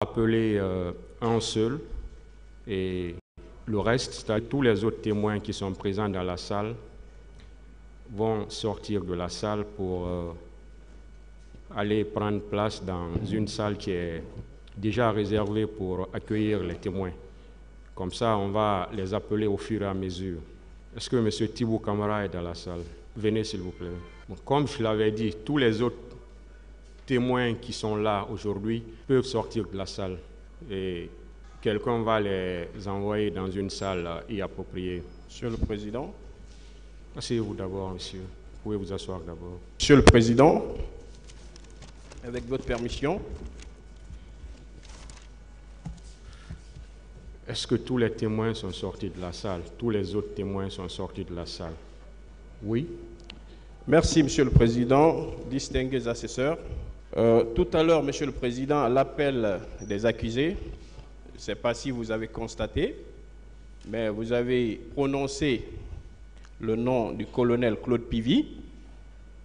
appeler un seul et le reste, c'est-à-dire tous les autres témoins qui sont présents dans la salle, vont sortir de la salle pour aller prendre place dans une salle qui est déjà réservée pour accueillir les témoins. Comme ça, on va les appeler au fur et à mesure. Est-ce que M. Thibou Camara est dans la salle? Venez, s'il vous plaît. Bon, comme je l'avais dit, tous les autres témoins qui sont là aujourd'hui peuvent sortir de la salle et quelqu'un va les envoyer dans une salle y appropriée. Monsieur le Président. Asseyez-vous d'abord, monsieur. Vous pouvez vous asseoir d'abord. Monsieur le Président, avec votre permission. Est-ce que tous les témoins sont sortis de la salle? Tous les autres témoins sont sortis de la salle? Oui. Merci, Monsieur le Président, distingués assesseurs. Tout à l'heure, Monsieur le Président, à l'appel des accusés, je ne sais pas si vous avez constaté, mais vous avez prononcé le nom du colonel Claude Pivy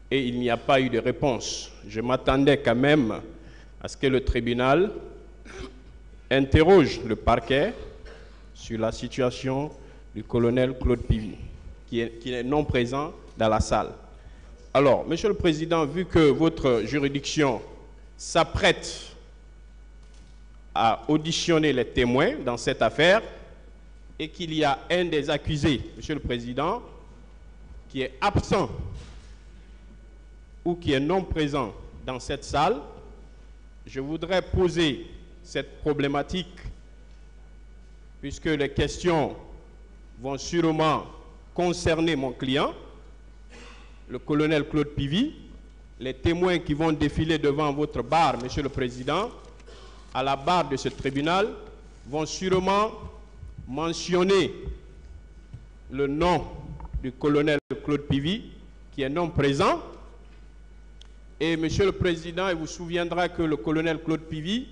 et il n'y a pas eu de réponse. Je m'attendais quand même à ce que le tribunal interroge le parquet sur la situation du colonel Claude Pivy, qui est non présent dans la salle. Alors, Monsieur le Président, vu que votre juridiction s'apprête à auditionner les témoins dans cette affaire et qu'il y a un des accusés, Monsieur le Président, qui est absent ou qui est non présent dans cette salle, je voudrais poser cette problématique puisque les questions vont sûrement concerner mon client, le colonel Claude Pivy. Les témoins qui vont défiler devant votre barre, Monsieur le Président, à la barre de ce tribunal, vont sûrement mentionner le nom du colonel Claude Pivy, qui est non présent. Et Monsieur le Président, il vous souviendra que le colonel Claude Pivy,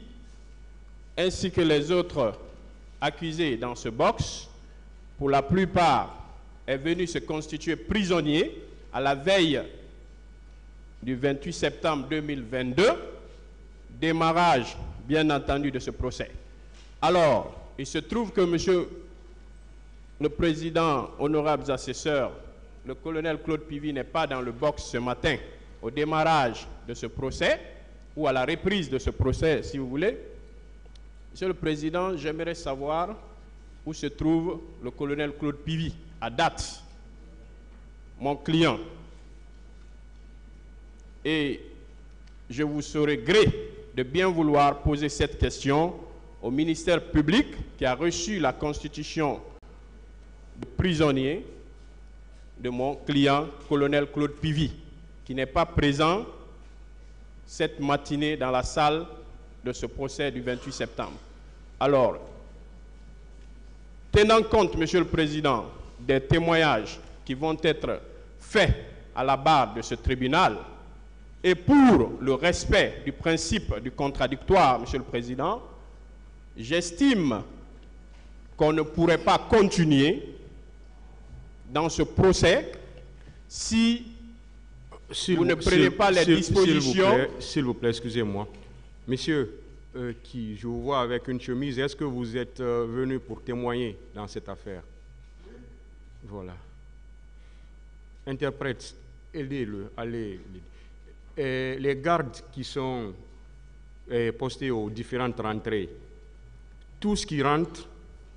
ainsi que les autres accusés dans ce box, pour la plupart, est venu se constituer prisonnier à la veille du 28 septembre 2022, démarrage bien entendu de ce procès. Alors, il se trouve que Monsieur le Président, honorables assesseurs, le colonel Claude Pivy n'est pas dans le box ce matin au démarrage de ce procès ou à la reprise de ce procès, si vous voulez. Monsieur le Président, j'aimerais savoir où se trouve le colonel Claude Pivy à date, mon client. Et je vous saurai gré de bien vouloir poser cette question au ministère public qui a reçu la constitution de prisonnier de mon client, colonel Claude Pivy, qui n'est pas présent cette matinée dans la salle de ce procès du 28 septembre. Alors, tenant compte, Monsieur le Président, des témoignages qui vont être faits à la barre de ce tribunal et pour le respect du principe du contradictoire, Monsieur le Président, j'estime qu'on ne pourrait pas continuer dans ce procès si vous ne prenez pas les dispositions. S'il vous plaît, excusez-moi. Monsieur, je vous vois avec une chemise, est-ce que vous êtes venu pour témoigner dans cette affaire? Voilà. Interprète, aidez-le, allez. Et les gardes qui sont postés aux différentes rentrées, tous qui rentrent,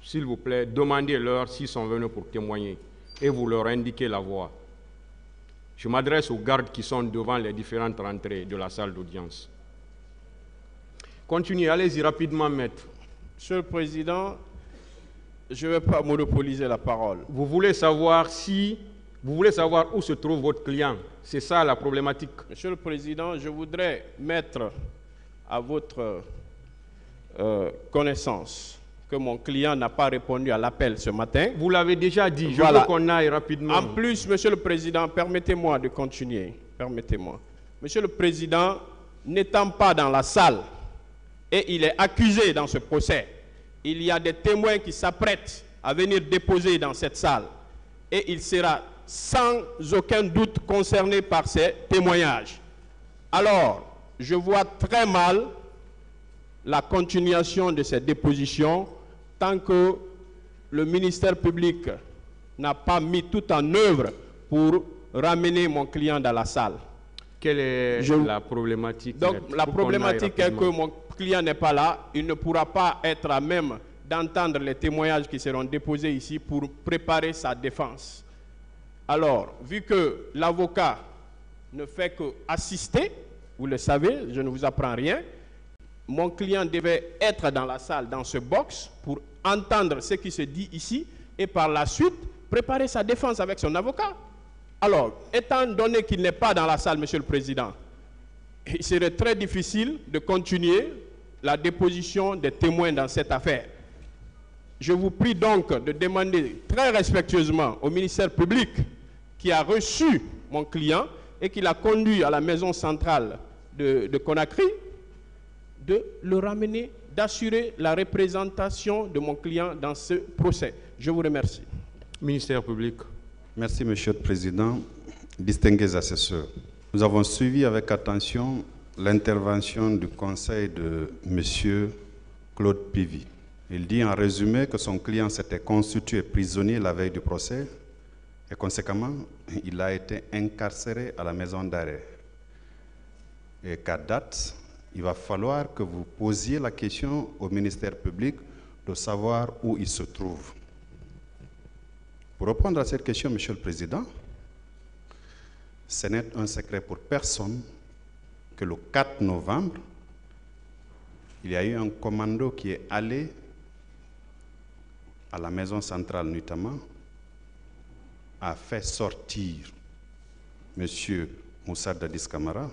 s'il vous plaît, demandez-leur s'ils sont venus pour témoigner et vous leur indiquez la voie. Je m'adresse aux gardes qui sont devant les différentes rentrées de la salle d'audience. Continuez, allez-y rapidement, maître. Monsieur le Président, je ne vais pas monopoliser la parole. Vous voulez savoir où se trouve votre client. C'est ça la problématique. Monsieur le Président, je voudrais mettre à votre connaissance que mon client n'a pas répondu à l'appel ce matin. Vous l'avez déjà dit, voilà. Je veux qu'on aille rapidement. En plus, Monsieur le Président, permettez-moi de continuer. Permettez-moi. Monsieur le Président, n'étant pas dans la salle, et il est accusé dans ce procès, il y a des témoins qui s'apprêtent à venir déposer dans cette salle. Et il sera sans aucun doute concerné par ces témoignages. Alors, je vois très mal la continuation de cette déposition tant que le ministère public n'a pas mis tout en œuvre pour ramener mon client dans la salle. Quelle est la problématique? Donc la problématique est que mon client n'est pas là, il ne pourra pas être à même d'entendre les témoignages qui seront déposés ici pour préparer sa défense. Alors, vu que l'avocat ne fait que assister, vous le savez, je ne vous apprends rien, mon client devait être dans la salle, dans ce box, pour entendre ce qui se dit ici et par la suite préparer sa défense avec son avocat. Alors, étant donné qu'il n'est pas dans la salle, Monsieur le Président, il serait très difficile de continuer la déposition des témoins dans cette affaire. Je vous prie donc de demander très respectueusement au ministère public qui a reçu mon client et qui l'a conduit à la maison centrale de Conakry, de le ramener, d'assurer la représentation de mon client dans ce procès. Je vous remercie. Ministère public. Merci, Monsieur le Président. Distingués assesseurs, nous avons suivi avec attention l'intervention du conseil de Monsieur Claude Pivy. Il dit en résumé que son client s'était constitué prisonnier la veille du procès et conséquemment, il a été incarcéré à la maison d'arrêt. Et qu'à date, il va falloir que vous posiez la question au ministère public de savoir où il se trouve. Pour répondre à cette question, Monsieur le Président, ce n'est un secret pour personne que le 4 novembre, il y a eu un commando qui est allé à la maison centrale notamment, a fait sortir M. Moussa Dadis Camara,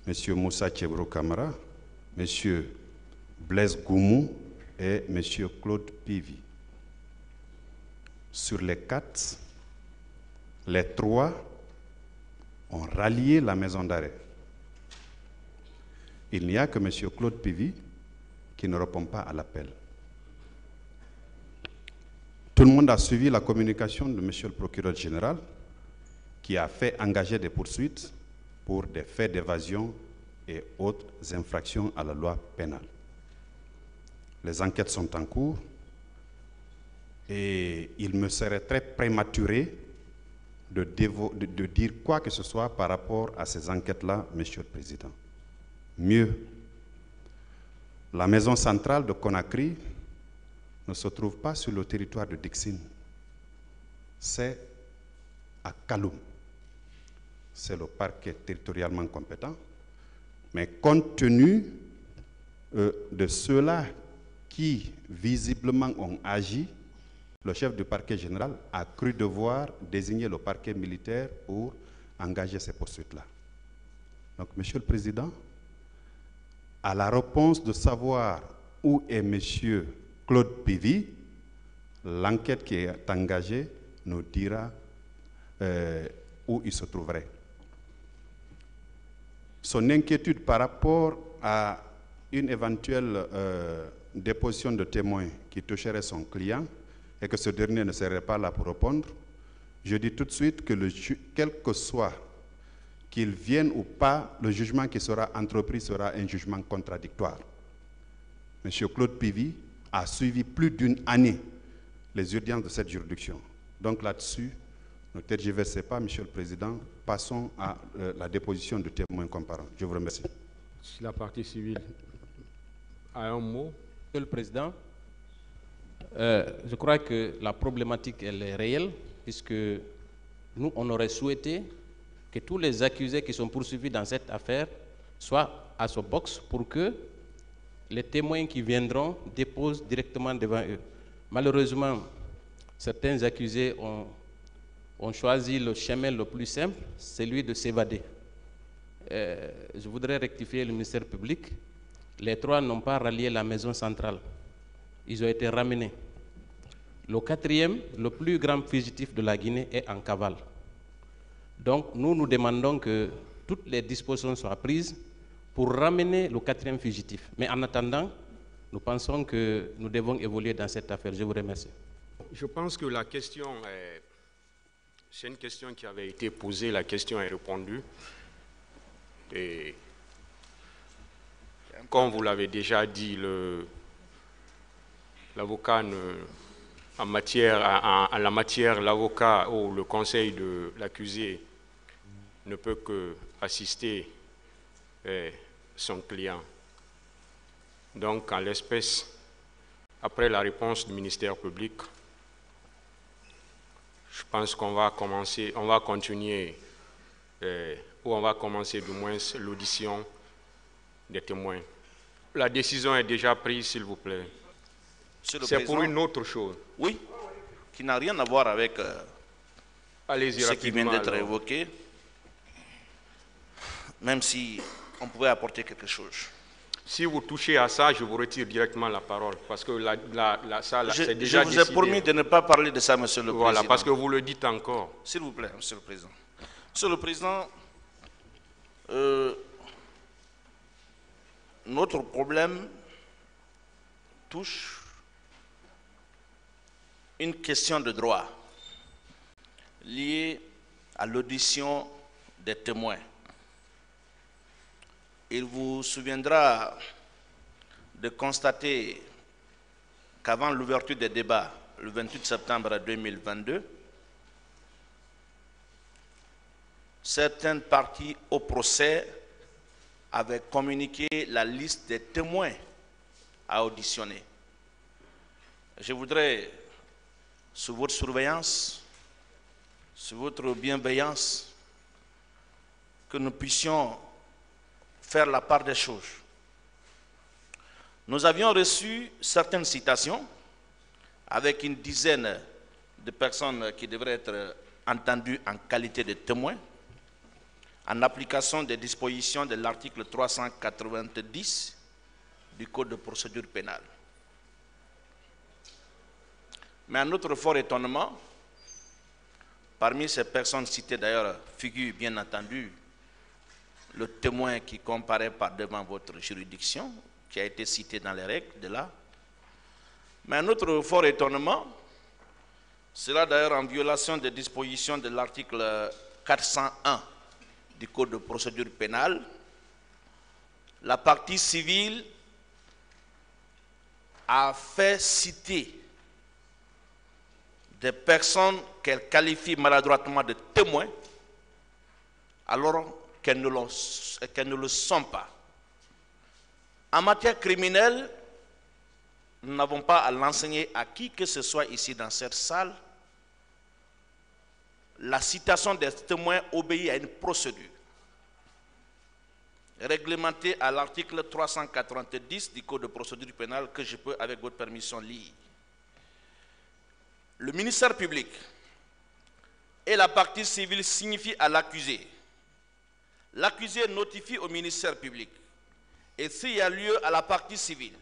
M. Moussa Tchebro Camara, M. Blaise Goumou et M. Claude Pivy. Sur les 4, les 3 ont rallié la maison d'arrêt. Il n'y a que M. Claude Pivy qui ne répond pas à l'appel. Tout le monde a suivi la communication de M. le procureur général qui a fait engager des poursuites pour des faits d'évasion et autres infractions à la loi pénale. Les enquêtes sont en cours et il me serait très prématuré de dire quoi que ce soit par rapport à ces enquêtes-là, Monsieur le Président. Mieux, la maison centrale de Conakry ne se trouve pas sur le territoire de Dixine. C'est à Kaloum. C'est le parquet territorialement compétent. Mais compte tenu de ceux-là qui visiblement ont agi, le chef du parquet général a cru devoir désigner le parquet militaire pour engager ces poursuites-là. Donc, Monsieur le Président, à la réponse de savoir où est Monsieur Claude Pivy, l'enquête qui est engagée nous dira où il se trouverait. Son inquiétude par rapport à une éventuelle déposition de témoins qui toucherait son client et que ce dernier ne serait pas là pour répondre, je dis tout de suite que quel que soit qu'il vienne ou pas, le jugement qui sera entrepris sera un jugement contradictoire. M. Claude Pivy a suivi plus d'une année les audiences de cette juridiction. Donc là-dessus, ne tergiversez pas, Monsieur le Président, passons à la déposition de témoins comparants. Je vous remercie. Si la partie civile a un mot. Monsieur le Président, je crois que la problématique elle est réelle, puisque nous, on aurait souhaité que tous les accusés qui sont poursuivis dans cette affaire soient à ce box pour que les témoins qui viendront déposent directement devant eux. Malheureusement, certains accusés ont choisi le chemin le plus simple, celui de s'évader. Je voudrais rectifier le ministère public. Les 3 n'ont pas rallié la maison centrale. Ils ont été ramenés. Le 4e, le plus grand fugitif de la Guinée, est en cavale. Donc, nous demandons que toutes les dispositions soient prises pour ramener le 4e fugitif. Mais en attendant, nous pensons que nous devons évoluer dans cette affaire. Je vous remercie. Je pense que la question c'est une question qui avait été posée, la question est répondue. Et Comme vous l'avez déjà dit, l'avocat en la matière, l'avocat ou le conseil de l'accusé ne peut que assister son client. Donc, en l'espèce, après la réponse du ministère public, je pense qu'on va continuer, ou on va commencer du moins l'audition des témoins. La décision est déjà prise, s'il vous plaît. C'est pour une autre chose. Oui, qui n'a rien à voir avec ce qui vient d'être évoqué, même si on pouvait apporter quelque chose. Si vous touchez à ça, je vous retire directement la parole, parce que ça, c'est déjà décidé. Je vous ai promis de ne pas parler de ça, Monsieur le Président. Voilà, parce que vous le dites encore. S'il vous plaît, Monsieur le Président. Monsieur le Président, notre problème touche une question de droit liée à l'audition des témoins. Il vous souviendra de constater qu'avant l'ouverture des débats, le 28 septembre 2022, certaines parties au procès avaient communiqué la liste des témoins à auditionner. Je voudrais, sous votre surveillance, sous votre bienveillance, que nous puissions faire la part des choses. Nous avions reçu certaines citations avec une dizaine de personnes qui devraient être entendues en qualité de témoins en application des dispositions de l'article 390 du Code de procédure pénale. Mais à notre fort étonnement, parmi ces personnes citées d'ailleurs figure bien entendu le témoin qui comparaît par devant votre juridiction, qui a été cité dans les règles de là. Mais à notre fort étonnement, cela d'ailleurs en violation des dispositions de l'article 401 du Code de procédure pénale, la partie civile a fait citer des personnes qu'elle qualifie maladroitement de témoins, alors qu'elles ne le sont pas. En matière criminelle, nous n'avons pas à l'enseigner à qui que ce soit ici dans cette salle. La citation des témoins obéit à une procédure réglementée à l'article 390 du Code de procédure pénale que je peux, avec votre permission, lire. Le ministère public et la partie civile signifient à l'accusé. L'accusé notifie au ministère public, et s'il y a lieu à la partie civile,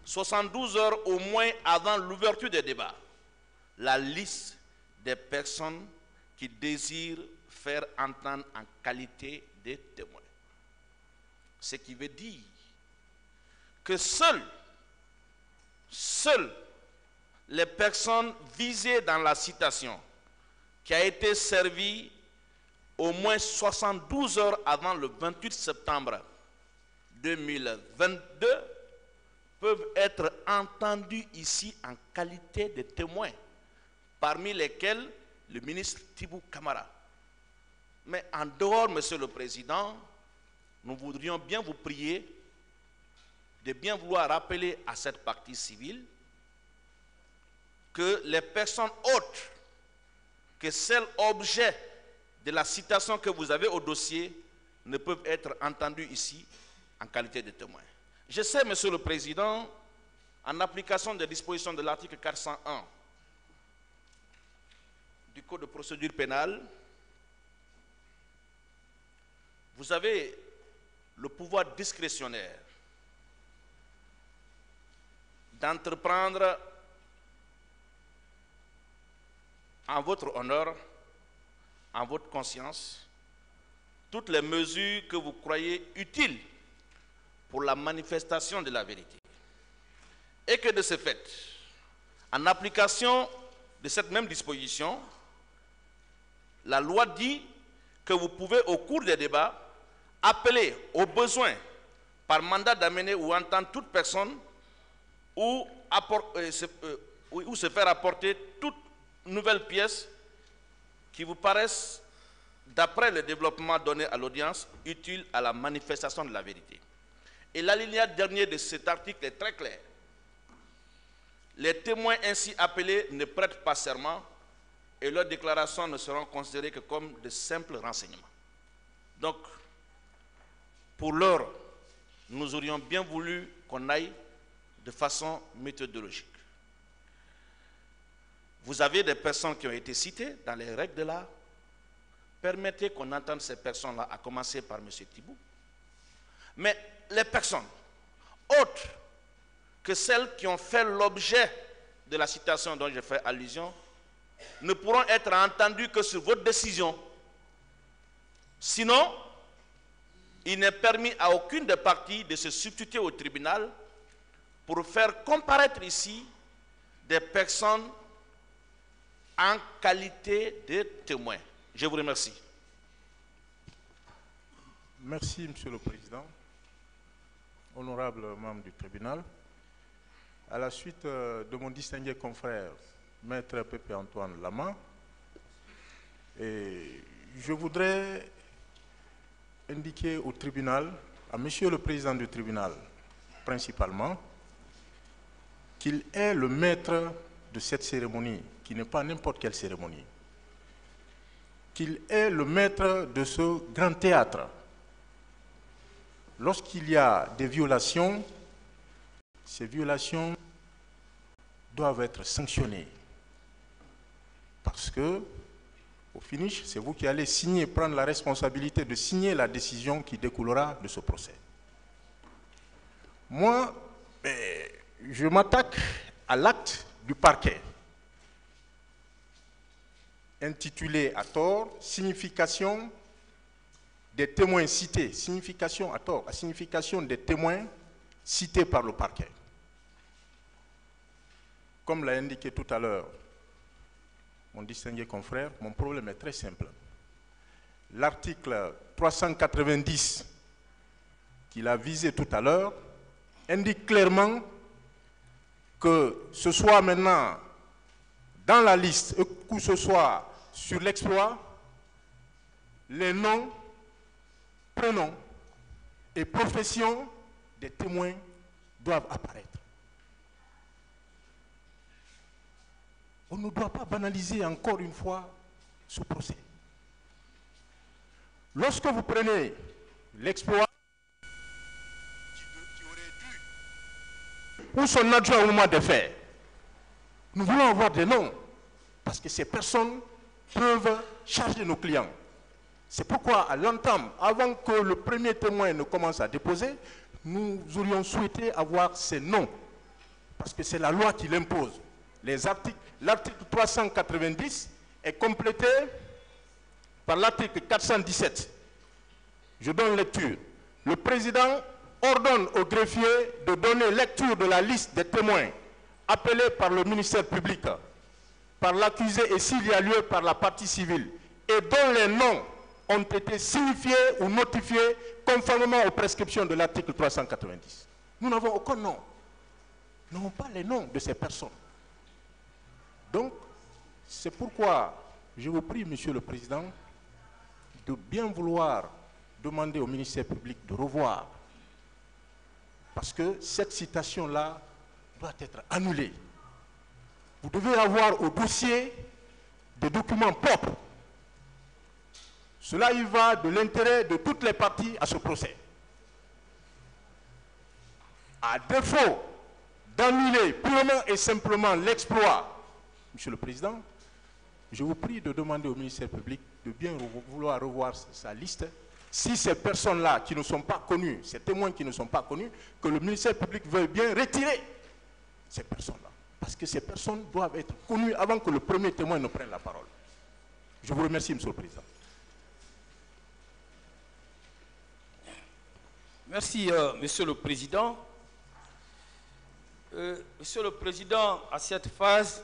72 heures au moins avant l'ouverture des débats, la liste des personnes qui désirent faire entendre en qualité de témoins. Ce qui veut dire que seules les personnes visées dans la citation, qui a été servie au moins 72 heures avant le 28 septembre 2022, peuvent être entendues ici en qualité de témoins, parmi lesquels le ministre Tibou Camara. Mais en dehors, Monsieur le Président, nous voudrions bien vous prier de bien vouloir rappeler à cette partie civile que les personnes autres que celles objet de la citation que vous avez au dossier ne peuvent être entendues ici en qualité de témoins. Je sais, Monsieur le Président, en application des dispositions de l'article 401 du Code de procédure pénale, vous avez le pouvoir discrétionnaire d'entreprendre en votre honneur, en votre conscience, toutes les mesures que vous croyez utiles pour la manifestation de la vérité. Et que de ce fait, en application de cette même disposition, la loi dit que vous pouvez, au cours des débats, appeler au besoin par mandat d'amener ou entendre toute personne ou se faire apporter toute nouvelle pièce qui vous paraisse, d'après le développement donné à l'audience, utile à la manifestation de la vérité. Et l'alinéa dernier de cet article est très clair. Les témoins ainsi appelés ne prêtent pas serment et leurs déclarations ne seront considérées que comme de simples renseignements. Donc, pour l'heure, nous aurions bien voulu qu'on aille de façon méthodologique. Vous avez des personnes qui ont été citées dans les règles de l'art. Permettez qu'on entende ces personnes-là, à commencer par M. Thibault. Mais les personnes autres que celles qui ont fait l'objet de la citation dont je fais allusion ne pourront être entendues que sur votre décision. Sinon, il n'est permis à aucune des parties de se substituer au tribunal pour faire comparaître ici des personnes en qualité de témoins. Je vous remercie. Merci, Monsieur le Président. Honorable membre du tribunal, à la suite de mon distingué confrère, Maître Pépé Antoine Lama, et je voudrais indiquer au tribunal, à Monsieur le Président du tribunal principalement, qu'il est le maître de cette cérémonie, qui n'est pas n'importe quelle cérémonie, qu'il est le maître de ce grand théâtre. Lorsqu'il y a des violations, ces violations doivent être sanctionnées. Parce que, au finish, c'est vous qui allez signer, prendre la responsabilité de signer la décision qui découlera de ce procès. Moi, je m'attaque à l'acte du parquet, intitulé à tort « Signification des témoins cités », signification à tort, la signification des témoins cités par le parquet. Comme l'a indiqué tout à l'heure mon distingué confrère, mon problème est très simple. L'article 390 qu'il a visé tout à l'heure indique clairement que ce soit maintenant dans la liste, ou que ce soit sur l'exploit, les noms, prénoms et professions des témoins doivent apparaître. On ne doit pas banaliser encore une fois ce procès. Lorsque vous prenez l'exploit qui aurait dû, ou son adjoint au moment des faits, nous voulons avoir des noms, parce que ces personnes peuvent charger nos clients. C'est pourquoi, à l'entame, avant que le premier témoin ne commence à déposer, nous aurions souhaité avoir ces noms, parce que c'est la loi qui l'impose. L'article 390 est complété par l'article 417. Je donne lecture. Le président ordonne au greffier de donner lecture de la liste des témoins appelés par le ministère public, par l'accusé et s'il y a lieu par la partie civile, et dont les noms ont été signifiés ou notifiés conformément aux prescriptions de l'article 390. Nous n'avons aucun nom. Nous n'avons pas les noms de ces personnes. Donc, c'est pourquoi je vous prie, Monsieur le Président, de bien vouloir demander au ministère public de revoir, parce que cette citation-là doit être annulée. Vous devez avoir au dossier des documents propres. Cela y va de l'intérêt de toutes les parties à ce procès. À défaut d'annuler purement et simplement l'exploit, Monsieur le Président, je vous prie de demander au ministère public de bien vouloir revoir sa liste. Si ces personnes-là qui ne sont pas connues, ces témoins qui ne sont pas connus, que le ministère public veuille bien retirer ces personnes-là. Parce que ces personnes doivent être connues avant que le premier témoin ne prenne la parole. Je vous remercie, Monsieur le Président. Merci, Monsieur le Président. Monsieur le Président, à cette phase,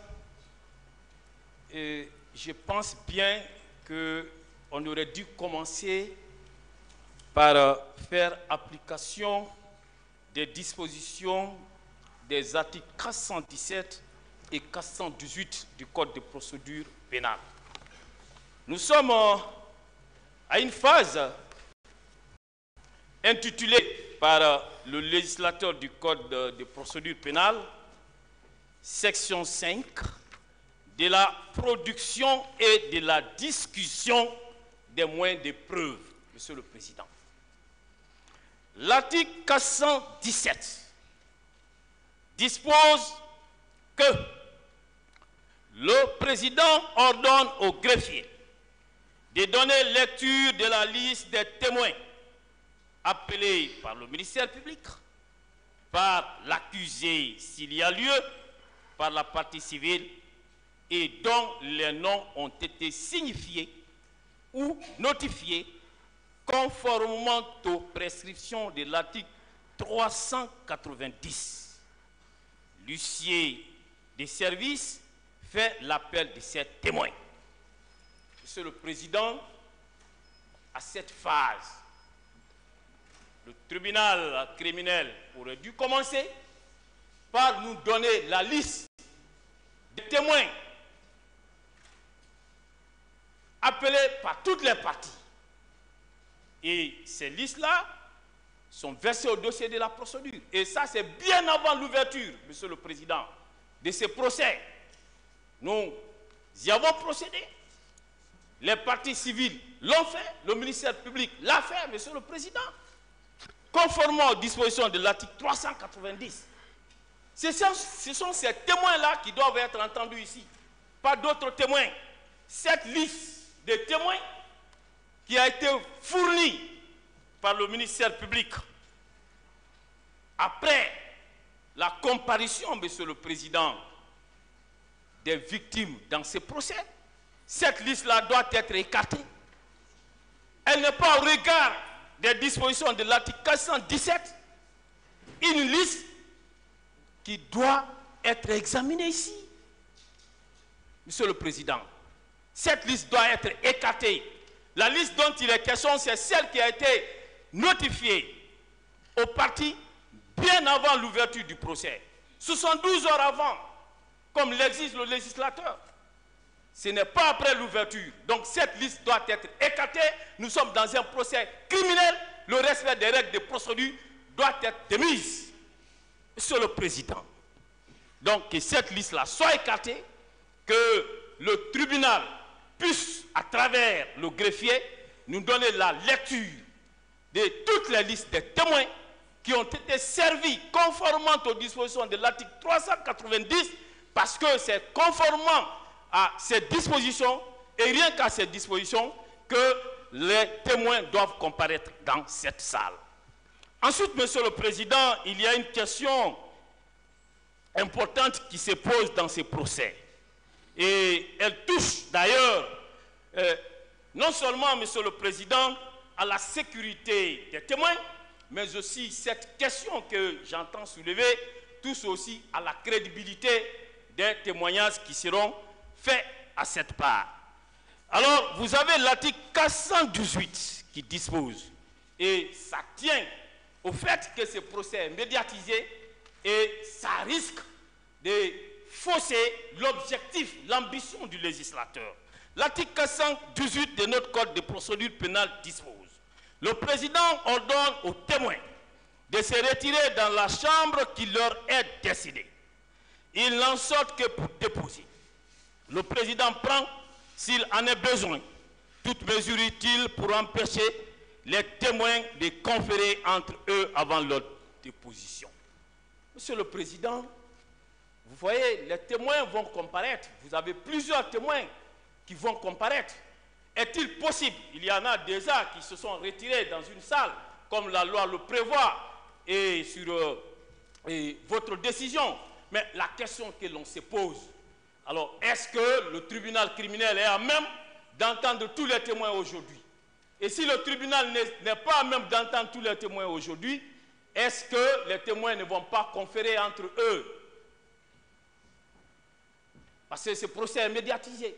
je pense bien qu'on aurait dû commencer par faire application des dispositions des articles 417 et 418 du Code de procédure pénale. Nous sommes à une phase intitulée par le législateur du Code de procédure pénale, section 5, de la production et de la discussion des moyens de preuve, Monsieur le Président. L'article 417 dispose que le Président ordonne au greffier de donner lecture de la liste des témoins appelés par le ministère public, par l'accusé s'il y a lieu, par la partie civile et dont les noms ont été signifiés ou notifiés conformément aux prescriptions de l'article 390. L'huissier des services fait l'appel de ces témoins. Monsieur le Président, à cette phase, le tribunal criminel aurait dû commencer par nous donner la liste des témoins appelés par toutes les parties. Et ces listes-là sont versées au dossier de la procédure. Et ça, c'est bien avant l'ouverture, Monsieur le Président, de ces procès. Nous y avons procédé. Les parties civiles l'ont fait, le ministère public l'a fait, Monsieur le Président, conformément aux dispositions de l'article 390. Ce sont ces témoins-là qui doivent être entendus ici, pas d'autres témoins. Cette liste de témoins qui a été fournie par le ministère public après la comparution, Monsieur le Président, des victimes dans ces procès, cette liste-là doit être écartée. Elle n'est pas au regard des dispositions de l'article 417, une liste qui doit être examinée ici. Monsieur le Président, cette liste doit être écartée. La liste dont il est question, c'est celle qui a été notifiée aux parties bien avant l'ouverture du procès. 72 heures avant, comme l'exige le législateur. Ce n'est pas après l'ouverture. Donc cette liste doit être écartée. Nous sommes dans un procès criminel. Le respect des règles de procédure doit être démise. Monsieur le Président. Donc que cette liste-là soit écartée, que le tribunal puisse, à travers le greffier, nous donner la lecture de toutes les listes des témoins qui ont été servis conformément aux dispositions de l'article 390, parce que c'est conformément à ces dispositions, et rien qu'à ces dispositions, que les témoins doivent comparaître dans cette salle. Ensuite, Monsieur le Président, il y a une question importante qui se pose dans ces procès. Et elle touche d'ailleurs, non seulement, Monsieur le Président, à la sécurité des témoins, mais aussi cette question que j'entends soulever touche aussi à la crédibilité des témoignages qui seront faits à cette part. Alors, vous avez l'article 418 qui dispose, et ça tient au fait que ce procès est médiatisé et ça risque de fausser l'objectif, l'ambition du législateur. L'article 418 de notre Code de procédure pénale dispose: le président ordonne aux témoins de se retirer dans la chambre qui leur est décidée. Ils n'en sortent que pour déposer. Le président prend, s'il en a besoin, toute mesure utile pour empêcher les témoins de conférer entre eux avant leur déposition. Monsieur le Président, vous voyez, les témoins vont comparaître. Vous avez plusieurs témoins qui vont comparaître. Est-il possible, il y en a déjà qui se sont retirés dans une salle, comme la loi le prévoit, et sur votre décision, mais la question que l'on se pose, alors est-ce que le tribunal criminel est à même d'entendre tous les témoins aujourd'hui? Et si le tribunal n'est pas à même d'entendre tous les témoins aujourd'hui, est-ce que les témoins ne vont pas conférer entre eux? Parce que ce procès est médiatisé.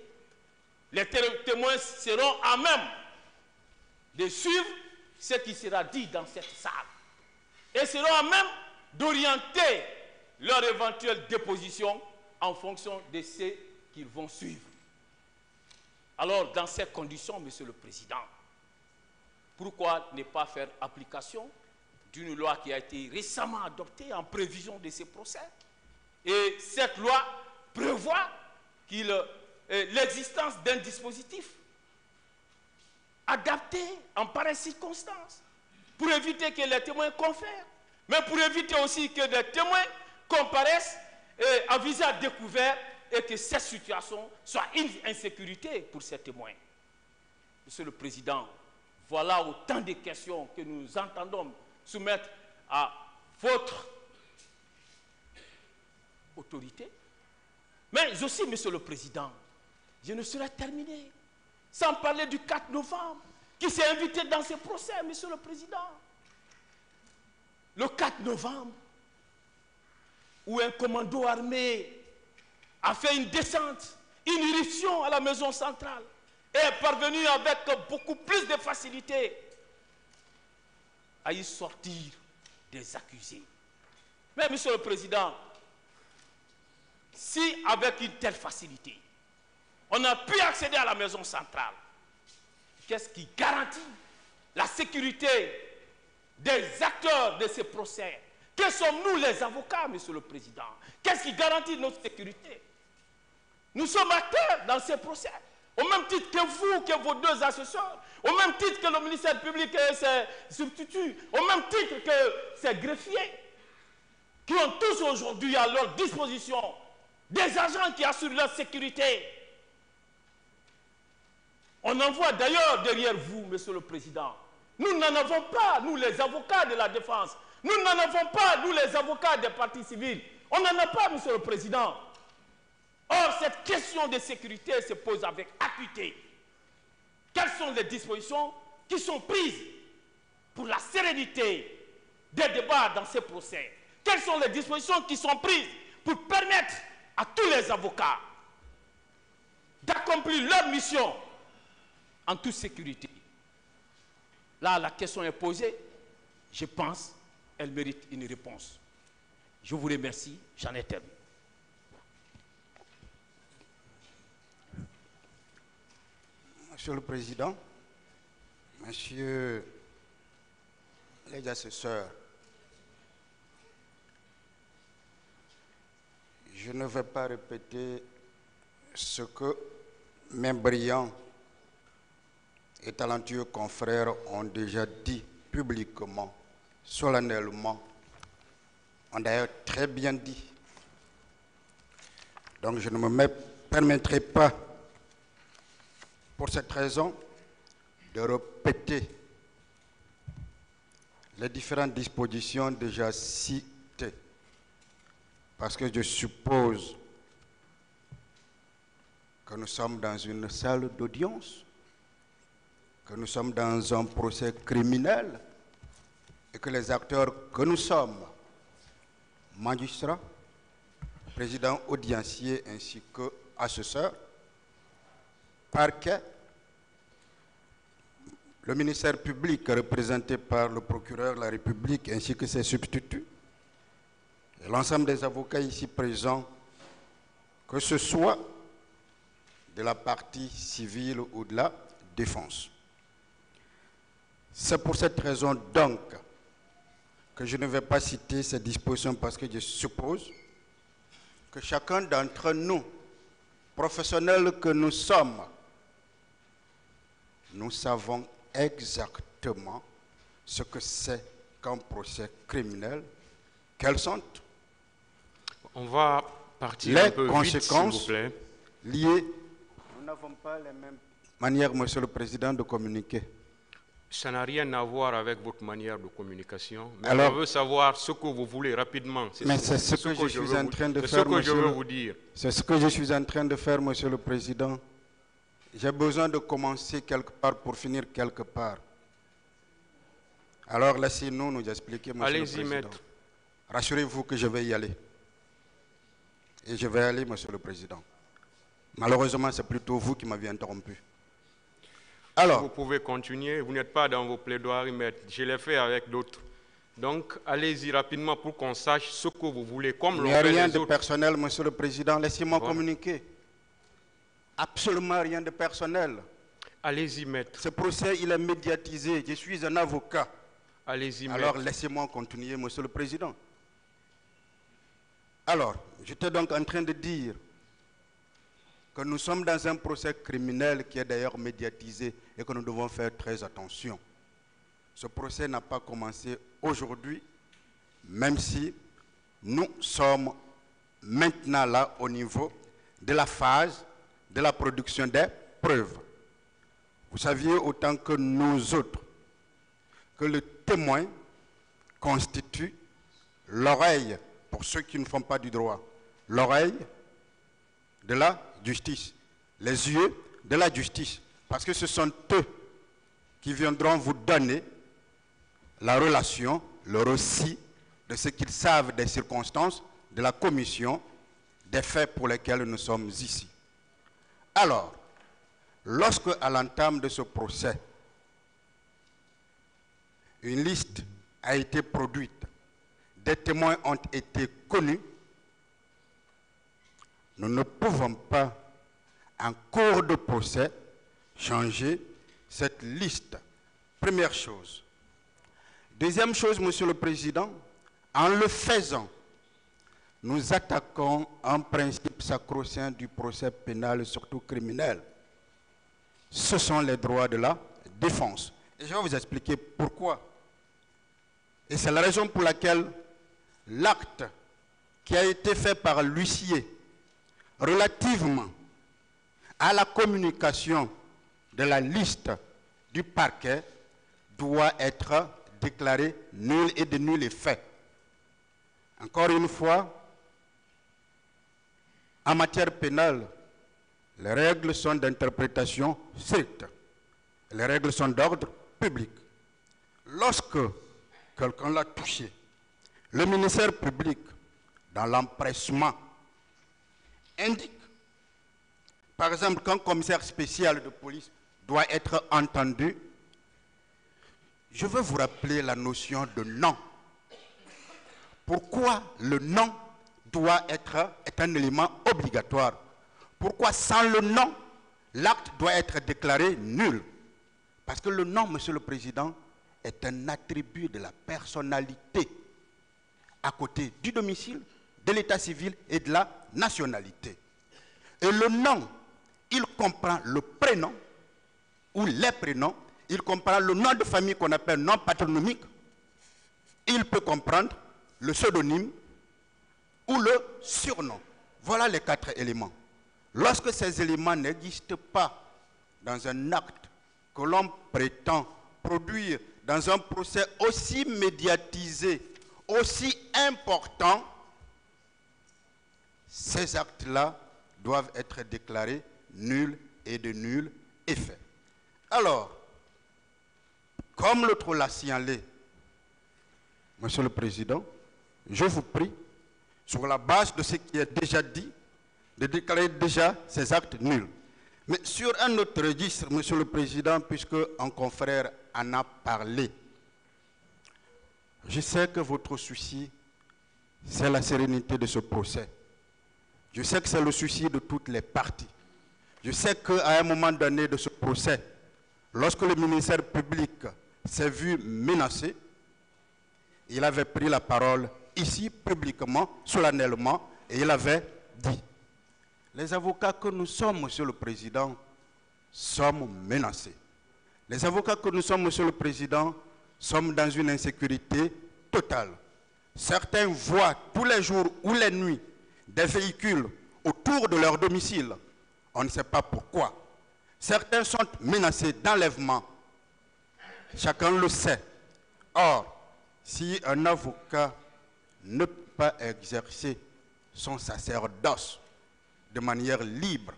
Les témoins seront à même de suivre ce qui sera dit dans cette salle. et seront à même d'orienter leur éventuelle déposition en fonction de ce qu'ils vont suivre. Alors, dans ces conditions, Monsieur le Président, pourquoi ne pas faire application d'une loi qui a été récemment adoptée en prévision de ces procès? Et cette loi prévoit l'existence d'un dispositif adapté en pareille circonstance pour éviter que les témoins confèrent, mais pour éviter aussi que des témoins comparaissent à visage découvert et que cette situation soit une insécurité pour ces témoins. Monsieur le Président, voilà autant de questions que nous entendons soumettre à votre autorité. Mais aussi, Monsieur le Président, je ne saurais terminer sans parler du 4 novembre, qui s'est invité dans ce procès, Monsieur le Président. Le 4 novembre, où un commando armé a fait une descente, une irruption à la maison centrale, et est parvenu avec beaucoup plus de facilité à y sortir des accusés. Mais, Monsieur le Président, si avec une telle facilité, on a pu accéder à la maison centrale, qu'est-ce qui garantit la sécurité des acteurs de ces procès? Que sommes-nous les avocats, Monsieur le Président? Qu'est-ce qui garantit notre sécurité? Nous sommes acteurs dans ces procès, au même titre que vous, que vos deux assesseurs, au même titre que le ministère public et ses substituts, au même titre que ces greffiers, qui ont tous aujourd'hui à leur disposition des agents qui assurent leur sécurité. On en voit d'ailleurs derrière vous, Monsieur le Président. Nous n'en avons pas, nous les avocats de la défense. Nous n'en avons pas, nous les avocats des partis civils. On n'en a pas, Monsieur le Président. Or, cette question de sécurité se pose avec acuité. Quelles sont les dispositions qui sont prises pour la sérénité des débats dans ces procès? Quelles sont les dispositions qui sont prises pour permettre à tous les avocats d'accomplir leur mission en toute sécurité? Là, la question est posée. Je pense qu'elle mérite une réponse. Je vous remercie. J'en ai terminé. Monsieur le Président, Messieurs les assesseurs, je ne vais pas répéter ce que mes brillants et talentueux confrères ont déjà dit publiquement, solennellement, ont d'ailleurs très bien dit. Donc je ne me permettrai pas, pour cette raison, de répéter les différentes dispositions déjà citées, parce que je suppose que nous sommes dans une salle d'audience, que nous sommes dans un procès criminel et que les acteurs que nous sommes, magistrats, présidents audienciers ainsi que assesseurs, parquet, le ministère public représenté par le procureur de la République ainsi que ses substituts, et l'ensemble des avocats ici présents, que ce soit de la partie civile ou de la défense. C'est pour cette raison donc que je ne vais pas citer ces dispositions parce que je suppose que chacun d'entre nous, professionnels que nous sommes, nous savons exactement ce que c'est qu'un procès criminel, quelles sont On va partir les un peu conséquences vite, s'il vous plaît. liées. Nous n'avons pas les mêmes manières, Monsieur le Président, de communiquer. Ça n'a rien à voir avec votre manière de communication. Mais Alors, on veut savoir ce que vous voulez rapidement. Mais c'est ce que je suis en train de faire, je veux vous dire. C'est ce que je suis en train de faire, Monsieur le Président. J'ai besoin de commencer quelque part pour finir quelque part. Alors laissez-nous nous expliquer, Monsieur le Président. Allez-y, maître. Rassurez-vous que je vais y aller. Et je vais aller, Monsieur le Président. Malheureusement, c'est plutôt vous qui m'avez interrompu. Alors, vous pouvez continuer. Vous n'êtes pas dans vos plaidoiries, maître. Je l'ai fait avec d'autres Donc, allez-y rapidement pour qu'on sache ce que vous voulez. Comme Il n'y a l'ont fait rien les de autres. personnel, Monsieur le Président. Laissez-moi Voilà. communiquer. Absolument rien de personnel. Allez-y, maître. Ce procès, il est médiatisé. Je suis un avocat. Allez-y, Alors, maître. laissez-moi continuer, Monsieur le Président. Alors, j'étais donc en train de dire que nous sommes dans un procès criminel qui est d'ailleurs médiatisé et que nous devons faire très attention. Ce procès n'a pas commencé aujourd'hui, même si nous sommes maintenant là au niveau de la phase de la production des preuves. Vous saviez autant que nous autres que le témoin constitue l'oreille, pour ceux qui ne font pas du droit, l'oreille de la justice, les yeux de la justice, parce que ce sont eux qui viendront vous donner la relation, le récit de ce qu'ils savent des circonstances de la commission des faits pour lesquels nous sommes ici. Alors, lorsque à l'entame de ce procès, une liste a été produite, des témoins ont été connus, nous ne pouvons pas, en cours de procès, changer cette liste. Première chose. Deuxième chose, Monsieur le Président, en le faisant, nous attaquons un principe sacro-saint du procès pénal, surtout criminel. Ce sont les droits de la défense. Et je vais vous expliquer pourquoi. Et c'est la raison pour laquelle l'acte qui a été fait par l'huissier relativement à la communication de la liste du parquet doit être déclaré nul et de nul effet. Encore une fois, en matière pénale, les règles sont d'interprétation stricte. Les règles sont d'ordre public. Lorsque quelqu'un l'a touché, le ministère public, dans l'empressement, indique, par exemple, qu'un commissaire spécial de police doit être entendu. Je veux vous rappeler la notion de nom. Pourquoi le nom est un élément obligatoire? Pourquoi sans le nom, l'acte doit être déclaré nul? Parce que le nom, Monsieur le Président, est un attribut de la personnalité à côté du domicile, de l'état civil et de la nationalité. Et le nom, il comprend le prénom ou les prénoms, il comprend le nom de famille qu'on appelle nom patronymique, il peut comprendre le pseudonyme ou le surnom. Voilà les 4 éléments. Lorsque ces éléments n'existent pas dans un acte que l'on prétend produire dans un procès aussi médiatisé, aussi important, ces actes-là doivent être déclarés nuls et de nul effet. Alors, comme l'autre l'a signalé, Monsieur le Président, je vous prie, sur la base de ce qui est déjà dit, de déclarer déjà ces actes nuls. Mais sur un autre registre, Monsieur le Président, puisque un confrère en a parlé, je sais que votre souci, c'est la sérénité de ce procès. Je sais que c'est le souci de toutes les parties. Je sais qu'à un moment donné de ce procès, lorsque le ministère public s'est vu menacé, il avait pris la parole ici, publiquement, solennellement, et il avait dit: les avocats que nous sommes, Monsieur le Président, sommes menacés. Les avocats que nous sommes, Monsieur le Président, sommes dans une insécurité totale. Certains voient tous les jours ou les nuits des véhicules autour de leur domicile. On ne sait pas pourquoi. Certains sont menacés d'enlèvement. Chacun le sait. Or, si un avocat ne peut pas exercer son sacerdoce de manière libre,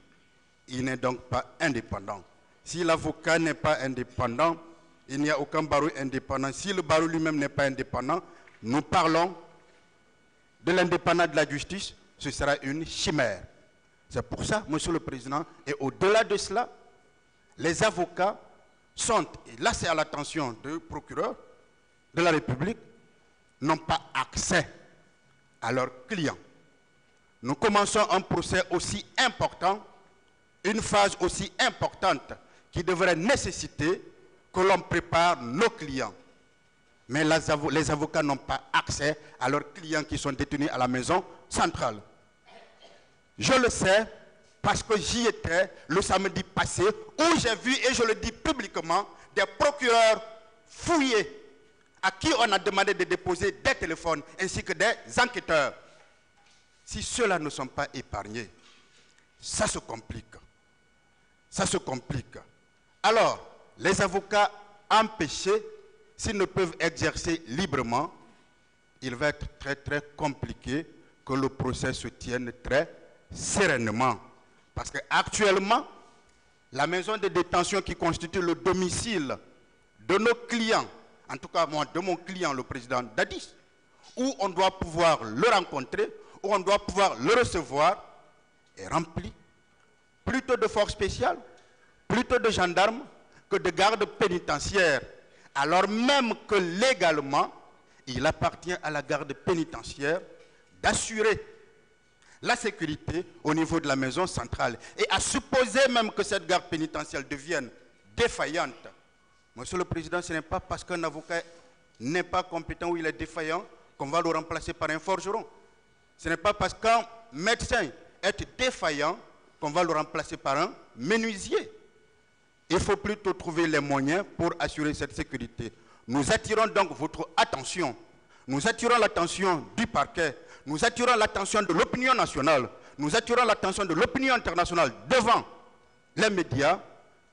il n'est donc pas indépendant. Si l'avocat n'est pas indépendant, il n'y a aucun barreau indépendant. Si le barreau lui-même n'est pas indépendant, nous parlons de l'indépendance de la justice, ce sera une chimère. C'est pour ça, Monsieur le Président, et au-delà de cela, les avocats sont, et là c'est à l'attention du procureur de la République, n'ont pas accès à leurs clients. Nous commençons un procès aussi important, une phase aussi importante qui devrait nécessiter que l'on prépare nos clients. Mais les avocats n'ont pas accès à leurs clients qui sont détenus à la maison centrale. Je le sais parce que j'y étais le samedi passé où j'ai vu, et je le dis publiquement, des procureurs fouillés à qui on a demandé de déposer des téléphones ainsi que des enquêteurs. Si ceux-là ne sont pas épargnés, ça se complique. Ça se complique. Alors, les avocats empêchés, s'ils ne peuvent exercer librement, il va être très très compliqué que le procès se tienne très sereinement. Parce qu'actuellement, la maison de détention qui constitue le domicile de nos clients, en tout cas moi, de mon client, le président Dadis, où on doit pouvoir le rencontrer, où on doit pouvoir le recevoir, est rempli. Plutôt de forces spéciales, plutôt de gendarmes que de gardes pénitentiaires, alors même que légalement, il appartient à la garde pénitentiaire d'assurer la sécurité au niveau de la maison centrale. Et à supposer même que cette garde pénitentiaire devienne défaillante, Monsieur le Président, ce n'est pas parce qu'un avocat n'est pas compétent ou il est défaillant qu'on va le remplacer par un forgeron. Ce n'est pas parce qu'un médecin est défaillant qu'on va le remplacer par un menuisier. Il faut plutôt trouver les moyens pour assurer cette sécurité. Nous attirons donc votre attention. Nous attirons l'attention du parquet. Nous attirons l'attention de l'opinion nationale. Nous attirons l'attention de l'opinion internationale devant les médias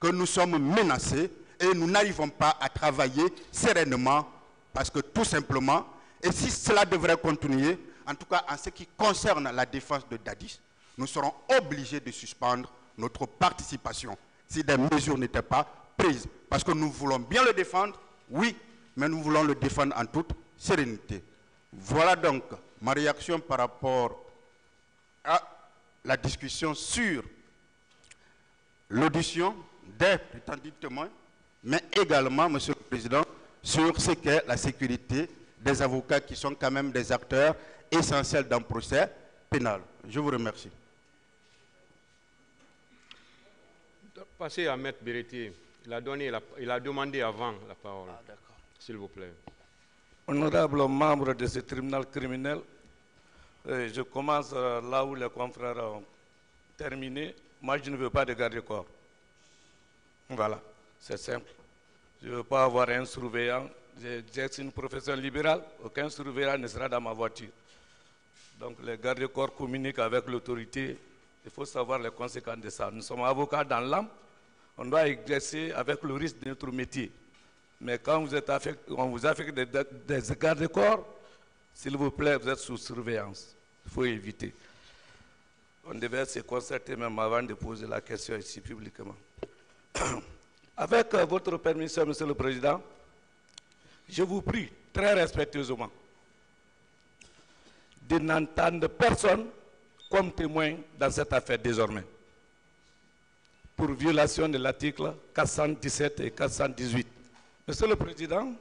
que nous sommes menacés et nous n'arrivons pas à travailler sereinement parce que tout simplement, et si cela devrait continuer, en tout cas en ce qui concerne la défense de Dadis, nous serons obligés de suspendre notre participation si des mesures n'étaient pas prises. Parce que nous voulons bien le défendre, oui, mais nous voulons le défendre en toute sérénité. Voilà donc ma réaction par rapport à la discussion sur l'audition des prétendus témoins, mais également, Monsieur le Président, sur ce qu'est la sécurité des avocats qui sont quand même des acteurs essentiels d'un procès pénal. Je vous remercie. Passez à Maître Béréti. Il a demandé avant la parole. Ah, d'accord. S'il vous plaît. Honorable membre de ce tribunal criminel, je commence là où les confrères ont terminé. Moi, je ne veux pas de garde-corps. Voilà, c'est simple. Je ne veux pas avoir un surveillant. J'ai une profession libérale, aucun surveillant ne sera dans ma voiture. Donc les garde-corps communiquent avec l'autorité. Il faut savoir les conséquences de ça. Nous sommes avocats dans l'âme. On doit exercer avec le risque de notre métier. Mais quand vous êtes on vous affecte des garde-corps, s'il vous plaît, vous êtes sous surveillance. Il faut éviter. On devait se concerter même avant de poser la question ici publiquement. Avec votre permission, Monsieur le Président, je vous prie très respectueusement de n'entendre personne comme témoin dans cette affaire désormais, pour violation de l'article 417 et 418. Monsieur le Président,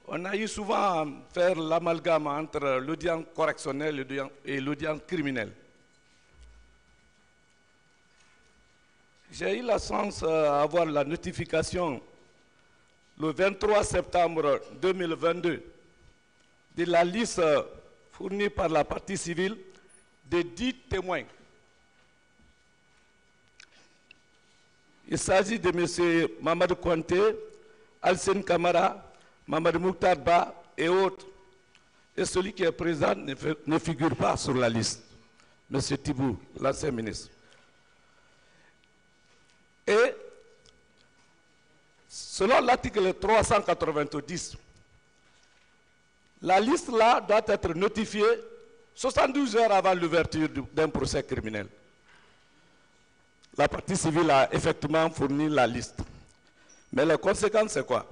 on a eu souvent à faire l'amalgame entre l'audience correctionnelle et l'audience criminelle. J'ai eu la chance d'avoir la notification le 23 septembre 2022 de la liste fournie par la partie civile de 10 témoins. Il s'agit de M. Mamadou Konté, Alcine Kamara, Mamadou Mouktar Ba et autres. Et celui qui est présent ne figure pas sur la liste. M. Thibou, l'ancien ministre. Et selon l'article 390, la liste là doit être notifiée 72 heures avant l'ouverture d'un procès criminel. La partie civile a effectivement fourni la liste. Mais les conséquences, c'est quoi?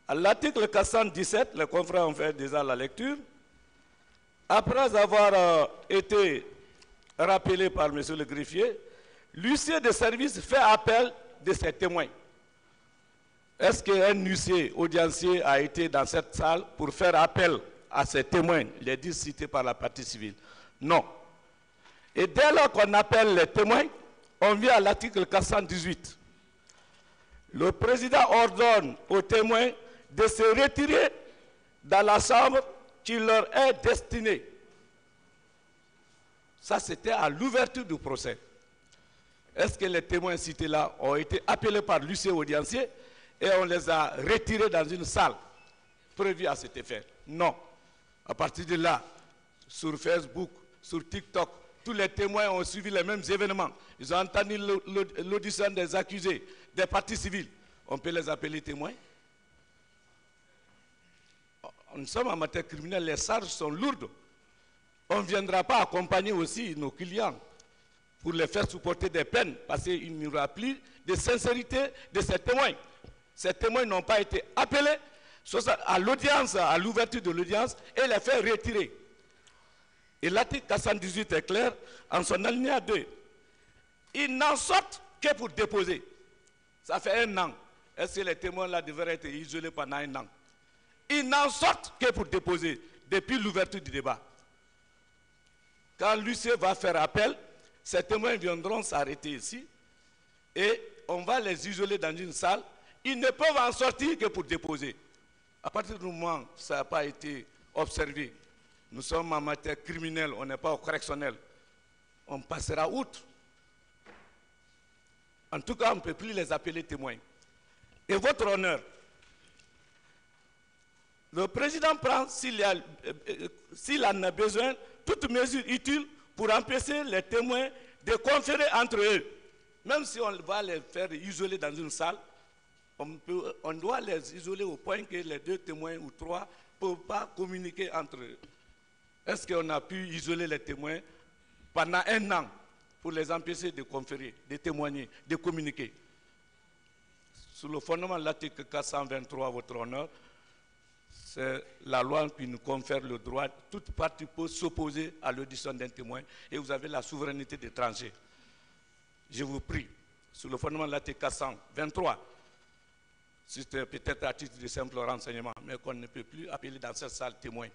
À l'article 417, les confrères ont fait déjà la lecture. Après avoir été rappelé par M. le greffier, l'huissier de service fait appel de ses témoins. est-ce qu'un huissier audiencier a été dans cette salle pour faire appel à ces témoins, les 10 cités par la partie civile? Non. Et dès lors qu'on appelle les témoins, on vient à l'article 418. Le président ordonne aux témoins de se retirer dans la chambre qui leur est destinée. Ça, c'était à l'ouverture du procès. Est-ce que les témoins cités là ont été appelés par l'huissier audiencier et on les a retirés dans une salle prévue à cet effet? Non. À partir de là, sur Facebook, sur TikTok, tous les témoins ont suivi les mêmes événements. Ils ont entendu l'audition des accusés, des parties civiles. On peut les appeler témoins. Nous sommes en matière criminelle, les charges sont lourdes. On ne viendra pas accompagner aussi nos clients pour les faire supporter des peines, parce qu'il n'y aura plus de sincérité de ces témoins. Ces témoins n'ont pas été appelés à l'audience, à l'ouverture de l'audience, et les faire retirer. Et l'article 418 est clair, en son alinéa 2. Ils n'en sortent que pour déposer. Ça fait 1 an. Est-ce que les témoins là devraient être isolés pendant 1 an? Ils n'en sortent que pour déposer, depuis l'ouverture du débat. Quand l'huissier va faire appel, ces témoins viendront s'arrêter ici et on va les isoler dans une salle. Ils ne peuvent en sortir que pour déposer. À partir du moment où ça n'a pas été observé, nous sommes en matière criminelle, on n'est pas au correctionnel, on passera outre. En tout cas, on ne peut plus les appeler témoins. Et votre honneur, le président prend, s'il en a besoin, toute mesure utile pour empêcher les témoins de conférer entre eux. Même si on va les faire isoler dans une salle, on doit les isoler au point que les 2 témoins ou 3 ne peuvent pas communiquer entre eux. Est-ce qu'on a pu isoler les témoins pendant 1 an pour les empêcher de conférer, de témoigner, de communiquer? Sous le fondement de l'article 423, votre honneur, c'est la loi qui nous confère le droit. Toute partie peut s'opposer à l'audition d'un témoin et vous avez la souveraineté de trancher. Je vous prie, sous le fondement de l'article 423, c'était peut-être à titre de simple renseignement, mais qu'on ne peut plus appeler dans cette salle témoin.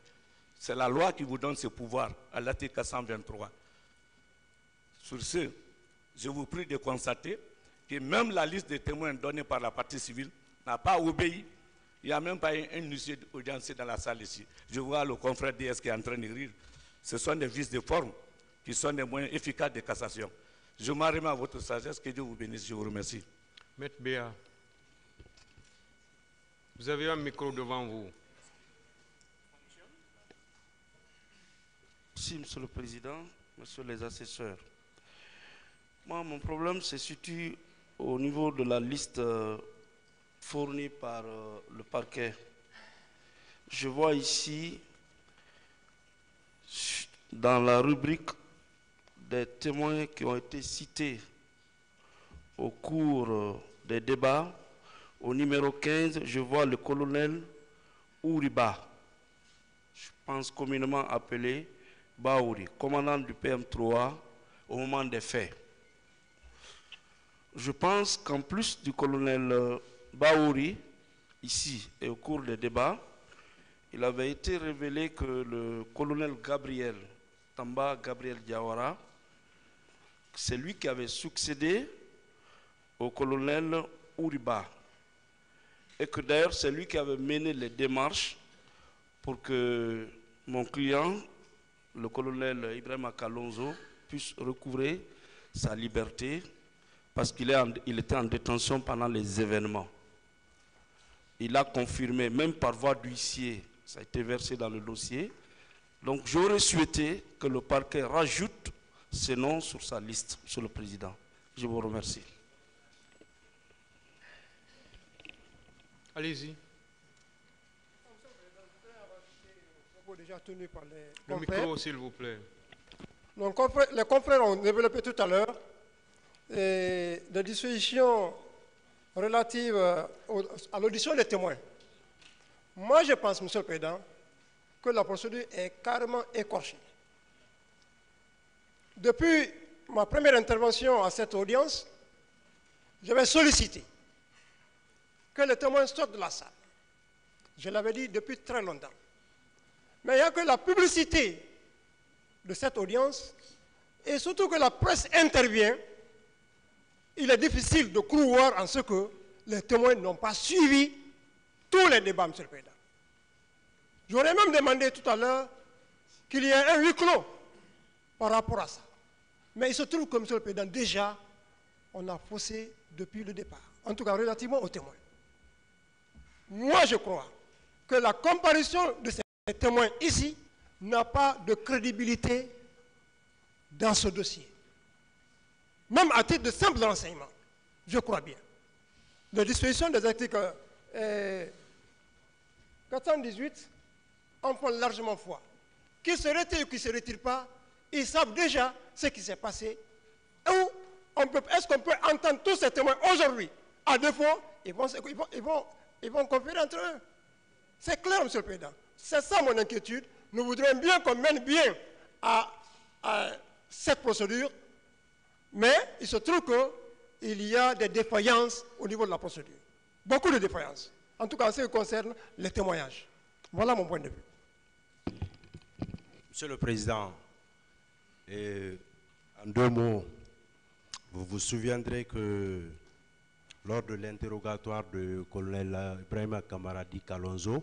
C'est la loi qui vous donne ce pouvoir, à l'article 423. Sur ce, je vous prie de constater que même la liste des témoins donnée par la partie civile n'a pas obéi. Il n'y a même pas un huissier audiencier dans la salle ici. Je vois le confrère DS qui est en train de rire. Ce sont des vices de forme qui sont des moyens efficaces de cassation. Je m'en remets à votre sagesse. Que Dieu vous bénisse. Je vous remercie. Maître Béa, vous avez un micro devant vous. Merci, Monsieur le Président, Monsieur les assesseurs. Moi, mon problème se situe au niveau de la liste fournie par le parquet. Je vois ici, dans la rubrique des témoins qui ont été cités au cours des débats, au numéro 15, je vois le colonel Ouriba, je pense communément appelé Baouri, commandant du PM3 au moment des faits. Je pense qu'en plus du colonel Baouri, ici et au cours des débats, il avait été révélé que le colonel Gabriel, Tamba Gabriel Diawara, c'est lui qui avait succédé au colonel Ouriba. Et que d'ailleurs, c'est lui qui avait mené les démarches pour que mon client, le colonel Ibrahima Kalonzo, puisse recouvrer sa liberté parce qu'il était en détention pendant les événements. Il a confirmé, même par voie d'huissier, ça a été versé dans le dossier. Donc j'aurais souhaité que le parquet rajoute ces noms sur sa liste, Monsieur le Président. Je vous remercie. Allez-y. Déjà tenu par les le micro, s'il vous plaît. Donc, les confrères ont développé tout à l'heure des dispositions relatives à l'audition des témoins. Moi, je pense, Monsieur le Président, que la procédure est carrément écorchée. Depuis ma première intervention à cette audience, j'avais sollicité que les témoins sortent de la salle. Je l'avais dit depuis très longtemps. Mais il n'y a que la publicité de cette audience, et surtout que la presse intervient, il est difficile de croire en ce que les témoins n'ont pas suivi tous les débats, M. le Président. J'aurais même demandé tout à l'heure qu'il y ait un huis clos par rapport à ça. Mais il se trouve que, M. le Président, déjà, on a faussé depuis le départ, en tout cas relativement aux témoins. Moi, je crois que la comparution de ces témoins ici n'a pas de crédibilité dans ce dossier. Même à titre de simple renseignement, je crois bien. Les dispositions des articles 418 en font largement foi. Qui serait-il ou qui ne serait-il pas, ils savent déjà ce qui s'est passé. Est-ce qu'on peut entendre tous ces témoins aujourd'hui? À défaut, ils vont conférer entre eux. C'est clair, M. le Président. C'est ça mon inquiétude. Nous voudrions bien qu'on mène bien à cette procédure, mais il se trouve qu'il y a des défaillances au niveau de la procédure. Beaucoup de défaillances. En tout cas, en ce qui concerne les témoignages. Voilà mon point de vue. Monsieur le Président, en 2 mots, vous vous souviendrez que lors de l'interrogatoire du colonel Ibrahima Camaradi Kalonzo,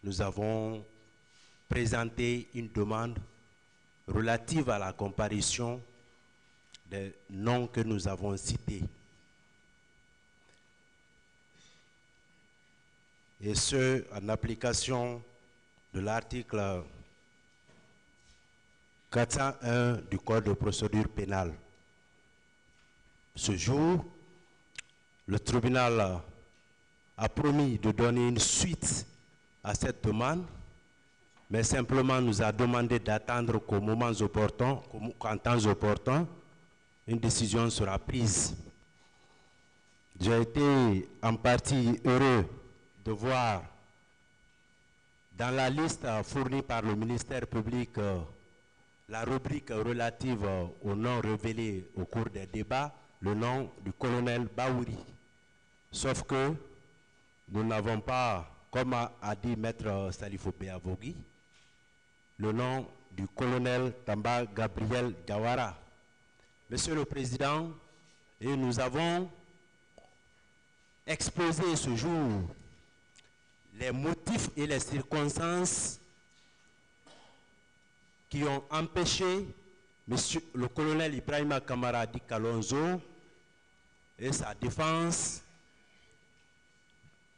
nous avons présenté une demande relative à la comparution des noms que nous avons cités. Et ce, en application de l'article 401 du Code de procédure pénale. Ce jour, le tribunal a promis de donner une suite à cette demande, mais simplement nous a demandé d'attendre qu'au moment opportun, qu'en temps opportun, une décision sera prise. J'ai été en partie heureux de voir dans la liste fournie par le ministère public la rubrique relative aux noms révélés au cours des débats, le nom du colonel Baouri. Sauf que nous n'avons pas, comme a dit Maître Salifo Beavogui, le nom du colonel Tamba Gabriel Diawara. Monsieur le Président, et nous avons exposé ce jour les motifs et les circonstances qui ont empêché monsieur le colonel Ibrahima Camaradi Kalonzo et sa défense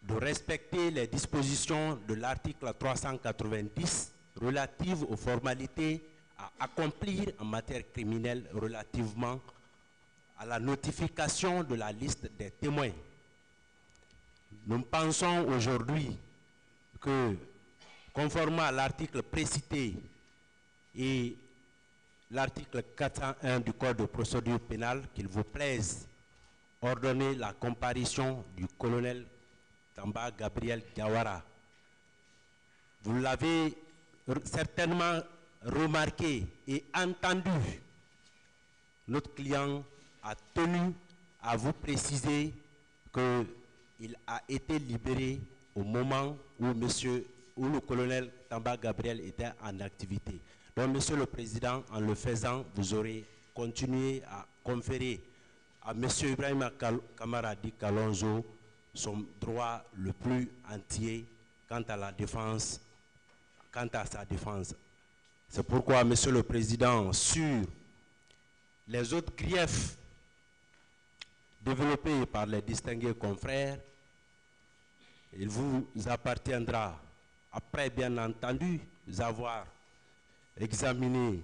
de respecter les dispositions de l'article 390 relatives aux formalités à accomplir en matière criminelle relativement à la notification de la liste des témoins. Nous pensons aujourd'hui que, conformément à l'article précité et l'article 401 du Code de procédure pénale, qu'il vous plaise ordonner la comparution du colonel Tamba Gabriel Diawara. Vous l'avez certainement remarqué et entendu, notre client a tenu à vous préciser qu'il a été libéré au moment où le colonel Tamba Gabriel était en activité. Donc, Monsieur le Président, en le faisant, vous aurez continué à conférer à M. Ibrahima Camaradi Kalonzo son droit le plus entier quant à la défense, quant à sa défense. C'est pourquoi, Monsieur le Président, sur les autres griefs développés par les distingués confrères, il vous appartiendra, après bien entendu avoir examiné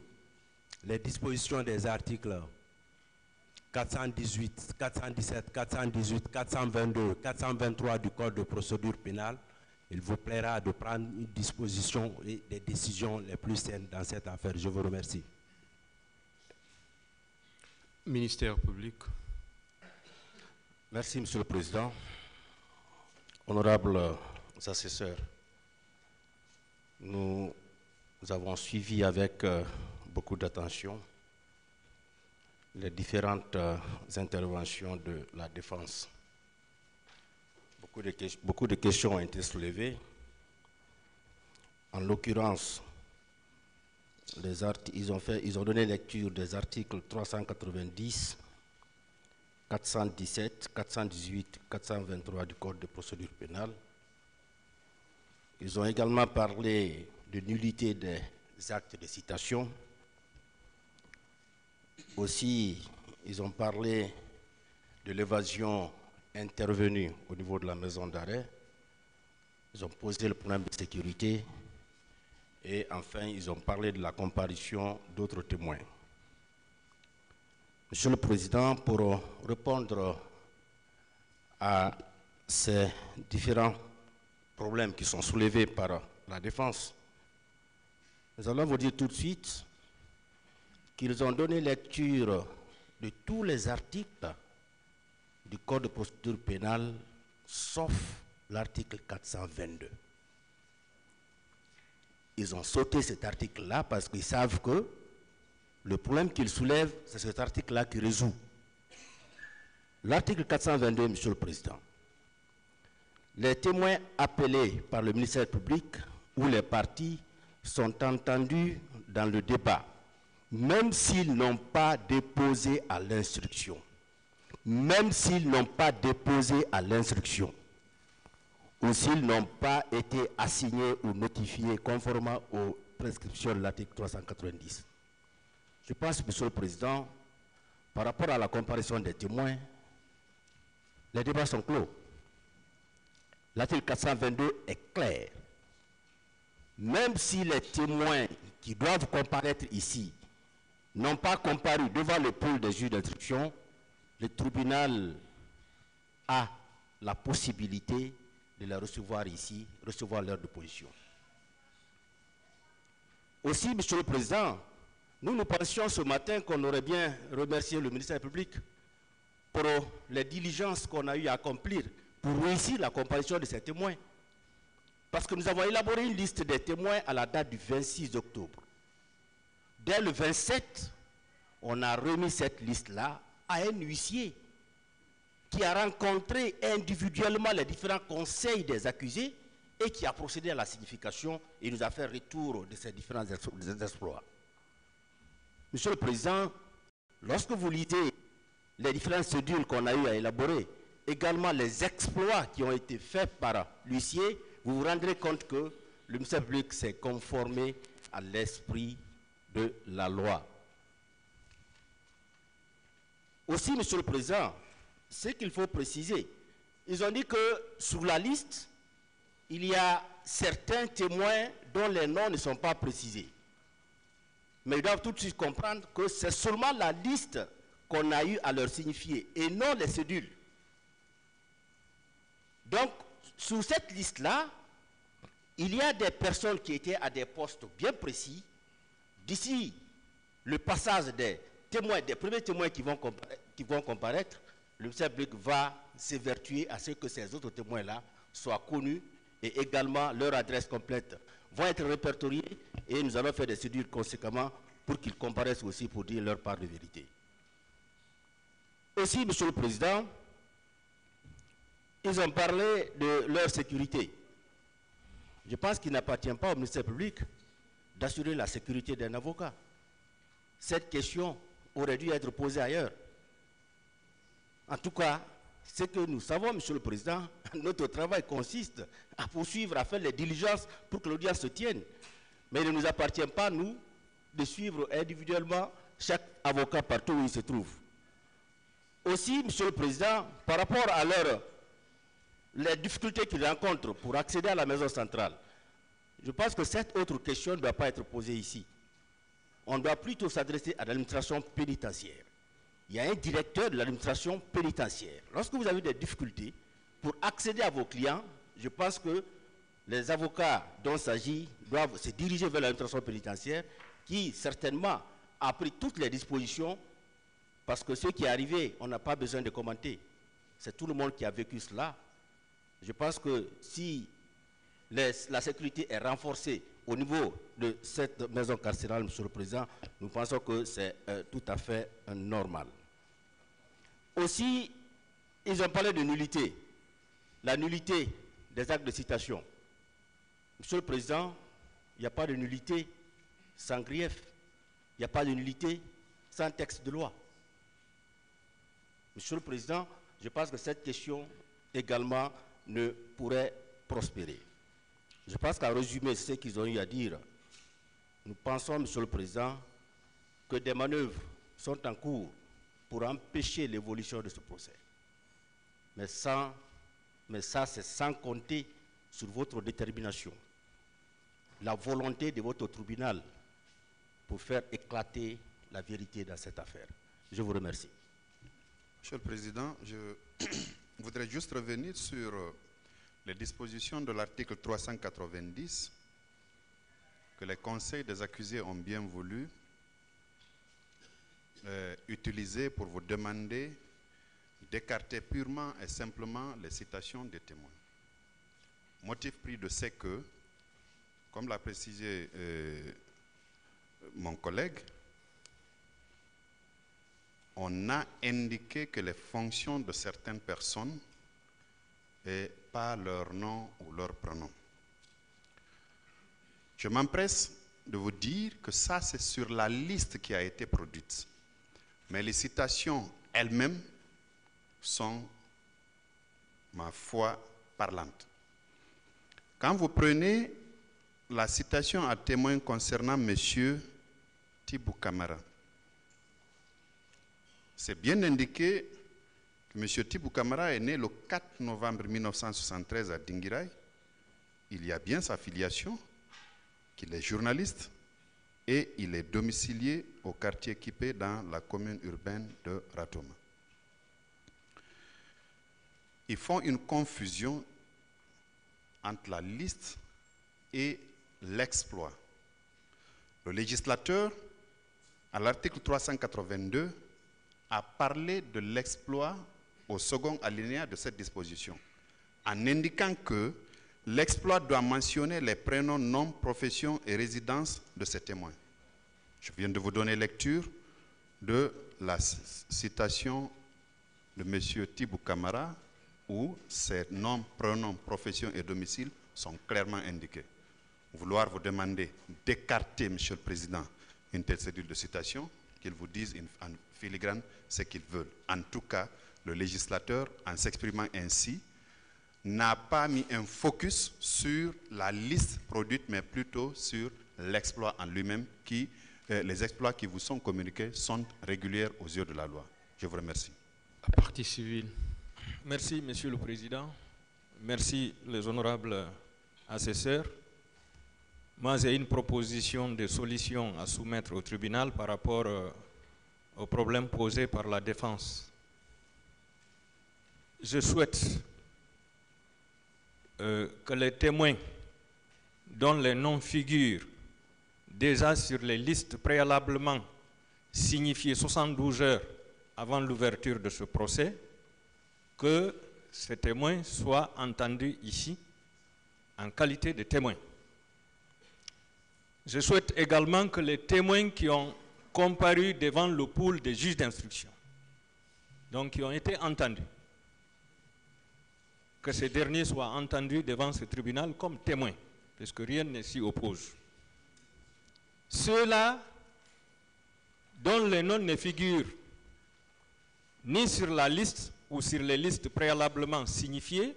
les dispositions des articles 418, 417, 418, 422, 423 du Code de procédure pénale, il vous plaira de prendre une disposition et des décisions les plus saines dans cette affaire. Je vous remercie. Ministère public. Merci, Monsieur le Président. Honorables assesseurs, nous avons suivi avec beaucoup d'attention les différentes interventions de la défense. beaucoup de questions ont été soulevées. En l'occurrence, ils ont donné lecture des articles 390, 417, 418, 423 du Code de procédure pénale. Ils ont également parlé de nullité des actes de citation. Aussi, ils ont parlé de l'évasion intervenue au niveau de la maison d'arrêt. Ils ont posé le problème de sécurité. Et enfin, ils ont parlé de la comparution d'autres témoins. Monsieur le Président, pour répondre à ces différents problèmes qui sont soulevés par la défense, nous allons vous dire tout de suite qu'ils ont donné lecture de tous les articles du Code de procédure pénale, sauf l'article 422. Ils ont sauté cet article-là parce qu'ils savent que le problème qu'ils soulèvent, c'est cet article-là qui résout. L'article 422, Monsieur le Président. Les témoins appelés par le ministère public ou les parties sont entendus dans le débat, même s'ils n'ont pas déposé à l'instruction. Même s'ils n'ont pas déposé à l'instruction, ou s'ils n'ont pas été assignés ou notifiés conformément aux prescriptions de l'article 390. Je pense, Monsieur le Président, par rapport à la comparaison des témoins, les débats sont clos. L'article 422 est clair. Même si les témoins qui doivent comparaître ici n'ont pas comparu devant le pôle des juges d'instruction, le tribunal a la possibilité de les recevoir ici, recevoir leur déposition. Aussi, Monsieur le Président, nous pensions ce matin qu'on aurait bien remercié le ministère public pour les diligences qu'on a eu à accomplir pour réussir la comparution de ces témoins. Parce que nous avons élaboré une liste des témoins à la date du 26 octobre. Dès le 27, on a remis cette liste-là à un huissier qui a rencontré individuellement les différents conseils des accusés et qui a procédé à la signification et nous a fait retour de ces différents exploits. Monsieur le Président, lorsque vous lisez les différentes cédules qu'on a eu à élaborer, également les exploits qui ont été faits par l'huissier, vous vous rendrez compte que le ministère public s'est conformé à l'esprit de la loi. Aussi, Monsieur le Président, ce qu'il faut préciser, ils ont dit que sur la liste, il y a certains témoins dont les noms ne sont pas précisés. Mais ils doivent tout de suite comprendre que c'est seulement la liste qu'on a eu à leur signifier et non les cédules. Donc, sur cette liste-là, il y a des personnes qui étaient à des postes bien précis. D'ici le passage des témoins, des premiers témoins qui vont comparaître, le ministère public va s'évertuer à ce que ces autres témoins-là soient connus et également leur adresse complète vont être répertoriés et nous allons faire des cédules conséquemment pour qu'ils comparaissent aussi pour dire leur part de vérité. Aussi, Monsieur le Président, ils ont parlé de leur sécurité. Je pense qu'il n'appartient pas au ministère public d'assurer la sécurité d'un avocat. Cette question aurait dû être posée ailleurs. En tout cas, ce que nous savons, Monsieur le Président, notre travail consiste à poursuivre, à faire les diligences pour que l'audience se tienne. Mais il ne nous appartient pas, nous, de suivre individuellement chaque avocat partout où il se trouve. Aussi, Monsieur le Président, par rapport à les difficultés qu'ils rencontrent pour accéder à la maison centrale, je pense que cette autre question ne doit pas être posée ici. On doit plutôt s'adresser à l'administration pénitentiaire. Il y a un directeur de l'administration pénitentiaire. Lorsque vous avez des difficultés pour accéder à vos clients, je pense que les avocats dont il s'agit doivent se diriger vers l'administration pénitentiaire qui, certainement, a pris toutes les dispositions parce que ce qui est arrivé, on n'a pas besoin de commenter. C'est tout le monde qui a vécu cela. Je pense que si la sécurité est renforcée au niveau de cette maison carcérale, Monsieur le Président, nous pensons que c'est tout à fait normal. Aussi, ils ont parlé de nullité. la nullité des actes de citation. Monsieur le Président, il n'y a pas de nullité sans grief. Il n'y a pas de nullité sans texte de loi. Monsieur le Président, je pense que cette question également ne pourrait prospérer. Je pense qu'à résumer ce qu'ils ont eu à dire, nous pensons, Monsieur le Président, que des manœuvres sont en cours pour empêcher l'évolution de ce procès. Mais ça, c'est sans compter sur votre détermination, la volonté de votre tribunal pour faire éclater la vérité dans cette affaire. Je vous remercie. Monsieur le Président, je voudrais juste revenir sur les dispositions de l'article 390 que les conseils des accusés ont bien voulu utiliser pour vous demander d'écarter purement et simplement les citations des témoins. Motif pris de c'est que, comme l'a précisé mon collègue, on a indiqué que les fonctions de certaines personnes et pas leur nom ou leur prénom. Je m'empresse de vous dire que ça, c'est sur la liste qui a été produite. Mais les citations elles-mêmes sont, ma foi, parlantes. Quand vous prenez la citation à témoin concernant M. Tibou Camara, c'est bien indiqué que M. Tibou Camara est né le 4 novembre 1973 à Dinguiraye. Il y a bien sa filiation, qu'il est journaliste et il est domicilié au quartier Kipé dans la commune urbaine de Ratoma. Ils font une confusion entre la liste et l'exploit. Le législateur, à l'article 382, a parlé de l'exploit au second alinéa de cette disposition, en indiquant que l'exploit doit mentionner les prénoms, noms, professions et résidences de ces témoins. Je viens de vous donner lecture de la citation de M. Tibou Camara, où ces noms, prénoms, professions et domiciles sont clairement indiqués. Vouloir vous demander d'écarter, Monsieur le Président, une telle cédule de citation, qu'ils vous disent en filigrane ce qu'ils veulent. En tout cas, le législateur, en s'exprimant ainsi, n'a pas mis un focus sur la liste produite, mais plutôt sur l'exploit en lui-même, qui, les exploits qui vous sont communiqués sont réguliers aux yeux de la loi. Je vous remercie. La partie civile. Merci, Monsieur le Président. Merci, les honorables assesseurs. Moi, j'ai une proposition de solution à soumettre au tribunal par rapport au problème posé par la défense. Je souhaite que les témoins dont les noms figurent déjà sur les listes préalablement signifiées 72 heures avant l'ouverture de ce procès, que ces témoins soient entendus ici en qualité de témoins. Je souhaite également que les témoins qui ont comparu devant le pool des juges d'instruction, donc qui ont été entendus, que ces derniers soient entendus devant ce tribunal comme témoins, parce que rien ne s'y oppose. Ceux-là dont les noms ne figurent ni sur la liste ou sur les listes préalablement signifiées,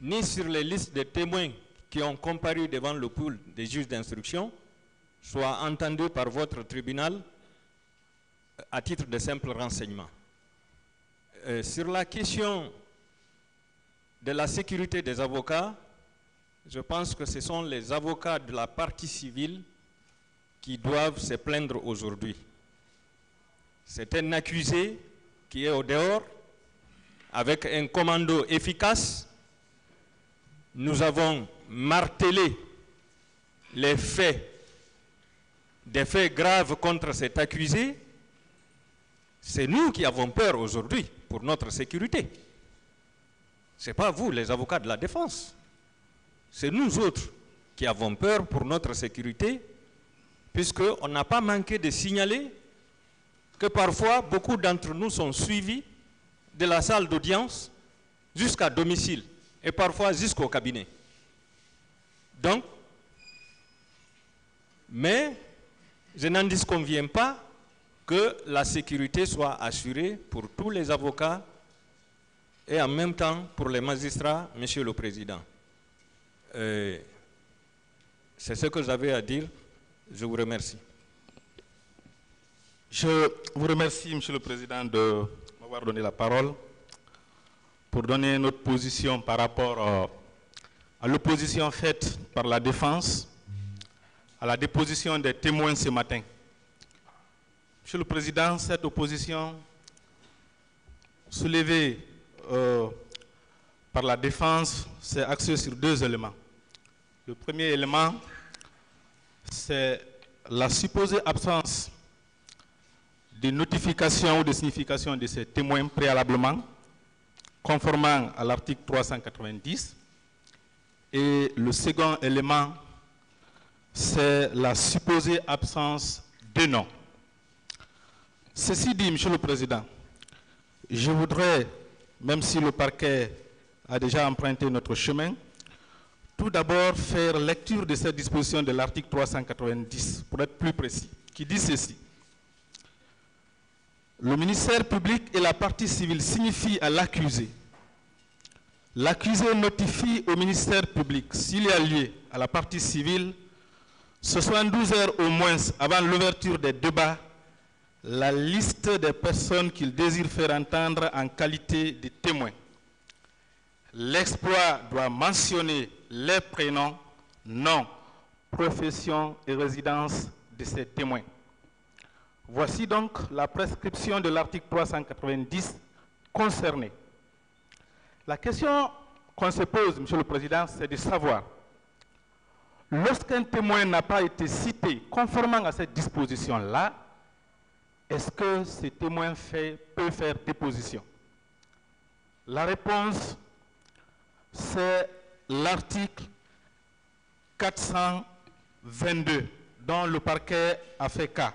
ni sur les listes des témoins qui ont comparu devant le pool des juges d'instruction, soient entendus par votre tribunal à titre de simple renseignement. Sur la question de la sécurité des avocats, je pense que ce sont les avocats de la partie civile qui doivent se plaindre aujourd'hui. C'est un accusé qui est au dehors, avec un commando efficace. Nous avons martelé les faits, des faits graves contre cet accusé. C'est nous qui avons peur aujourd'hui pour notre sécurité. Ce n'est pas vous, les avocats de la défense. C'est nous autres qui avons peur pour notre sécurité, puisqu'on n'a pas manqué de signaler que parfois beaucoup d'entre nous sont suivis de la salle d'audience jusqu'à domicile et parfois jusqu'au cabinet. Donc, mais je n'en disconviens pas que la sécurité soit assurée pour tous les avocats et en même temps pour les magistrats, Monsieur le Président. C'est ce que j'avais à dire. Je vous remercie. Je vous remercie, Monsieur le Président, de m'avoir donné la parole pour donner notre position par rapport à l'opposition faite par la défense à la déposition des témoins ce matin. Monsieur le Président, cette opposition soulevée par la défense s'est axée sur deux éléments. Le premier élément, c'est la supposée absence de notification ou de signification de ces témoins préalablement, conformément à l'article 390. Et le second élément, c'est la supposée absence de nom. Ceci dit, Monsieur le Président, je voudrais, même si le parquet a déjà emprunté notre chemin, tout d'abord faire lecture de cette disposition de l'article 390, pour être plus précis, qui dit ceci. Le ministère public et la partie civile signifient à l'accusé. L'accusé notifie au ministère public, s'il est lié à la partie civile, 72 heures au moins avant l'ouverture des débats, la liste des personnes qu'il désire faire entendre en qualité de témoins. L'exploit doit mentionner les prénoms, noms, profession et résidence de ces témoins. Voici donc la prescription de l'article 390 concerné. La question qu'on se pose, Monsieur le Président, c'est de savoir, lorsqu'un témoin n'a pas été cité conformément à cette disposition-là, est-ce que ce témoin peut faire déposition? La réponse, c'est l'article 422, dont le parquet a fait cas.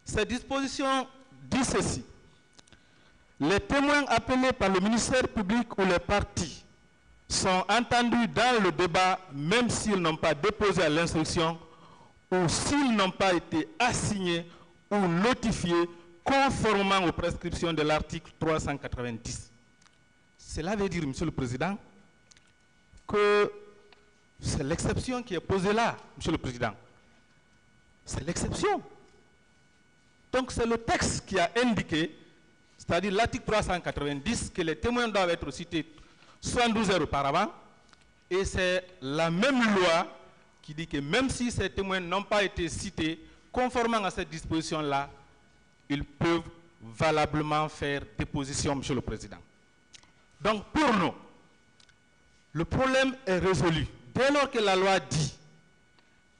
Cette disposition dit ceci. Les témoins appelés par le ministère public ou les parties sont entendus dans le débat même s'ils n'ont pas déposé à l'instruction ou s'ils n'ont pas été assignés ou notifiés conformément aux prescriptions de l'article 390. Cela veut dire, Monsieur le Président, que c'est l'exception qui est posée là, Monsieur le Président. C'est l'exception. Donc c'est le texte qui a indiqué, c'est-à-dire l'article 390, que les témoins doivent être cités 72 heures auparavant, et c'est la même loi qui dit que même si ces témoins n'ont pas été cités conformément à cette disposition-là, ils peuvent valablement faire déposition, Monsieur le Président. Donc pour nous, le problème est résolu. Dès lors que la loi dit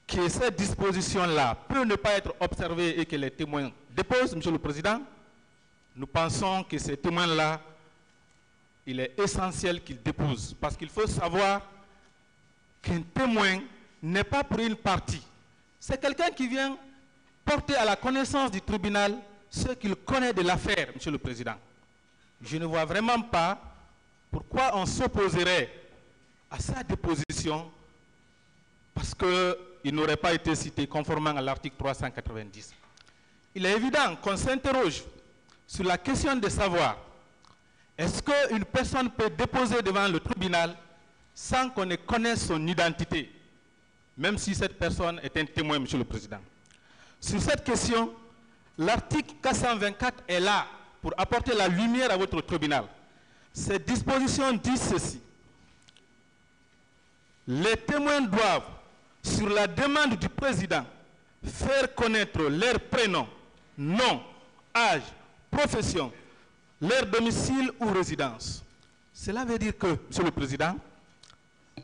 que cette disposition-là peut ne pas être observée et que les témoins déposent, Monsieur le Président, nous pensons que ces témoins-là, il est essentiel qu'ils déposent. Parce qu'il faut savoir qu'un témoin n'est pas pour une partie. C'est quelqu'un qui vient porter à la connaissance du tribunal ce qu'il connaît de l'affaire, Monsieur le Président. Je ne vois vraiment pas pourquoi on s'opposerait à sa déposition parce qu'il n'aurait pas été cité conformément à l'article 390. Il est évident qu'on s'interroge sur la question de savoir est-ce qu'une personne peut déposer devant le tribunal sans qu'on ne connaisse son identité, même si cette personne est un témoin, Monsieur le Président. Sur cette question, l'article 424 est là pour apporter la lumière à votre tribunal. Cette disposition dit ceci. Les témoins doivent, sur la demande du président, faire connaître leur prénom, nom, âge, profession, leur domicile ou résidence. Cela veut dire que, Monsieur le Président,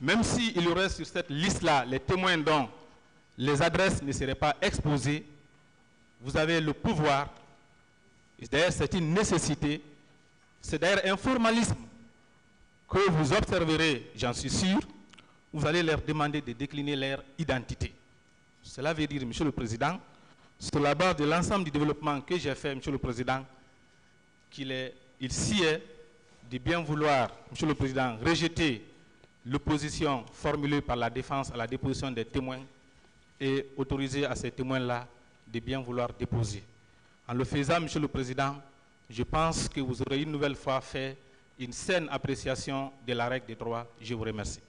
même s'il y aurait sur cette liste-là les témoins dont les adresses ne seraient pas exposées, vous avez le pouvoir, et d'ailleurs c'est une nécessité, c'est d'ailleurs un formalisme que vous observerez, j'en suis sûr, vous allez leur demander de décliner leur identité. Cela veut dire, Monsieur le Président, sur la base de l'ensemble du développement que j'ai fait, Monsieur le Président, qu'il s'y est de bien vouloir, Monsieur le Président, rejeter l'opposition formulée par la défense à la déposition des témoins et autoriser à ces témoins-là de bien vouloir déposer. En le faisant, Monsieur le Président, je pense que vous aurez une nouvelle fois fait une saine appréciation de la règle des droits. Je vous remercie.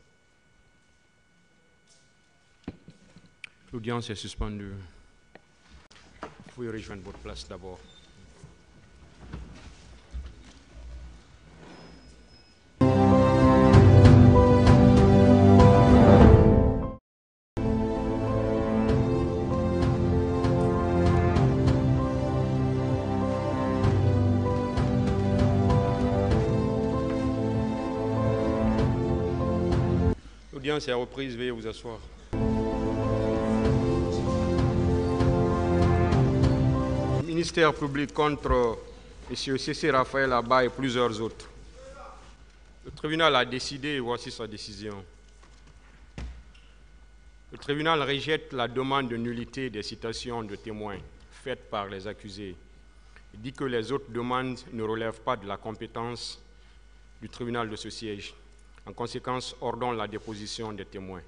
L'audience est suspendue. Vous pouvez rejoindre votre place d'abord. L'audience est reprise, veuillez vous asseoir. Le ministère public contre M. C.C. Raphaël Abba et plusieurs autres. Le tribunal a décidé, et voici sa décision. Le tribunal rejette la demande de nullité des citations de témoins faites par les accusés. Il dit que les autres demandes ne relèvent pas de la compétence du tribunal de ce siège. En conséquence, ordonne la déposition des témoins.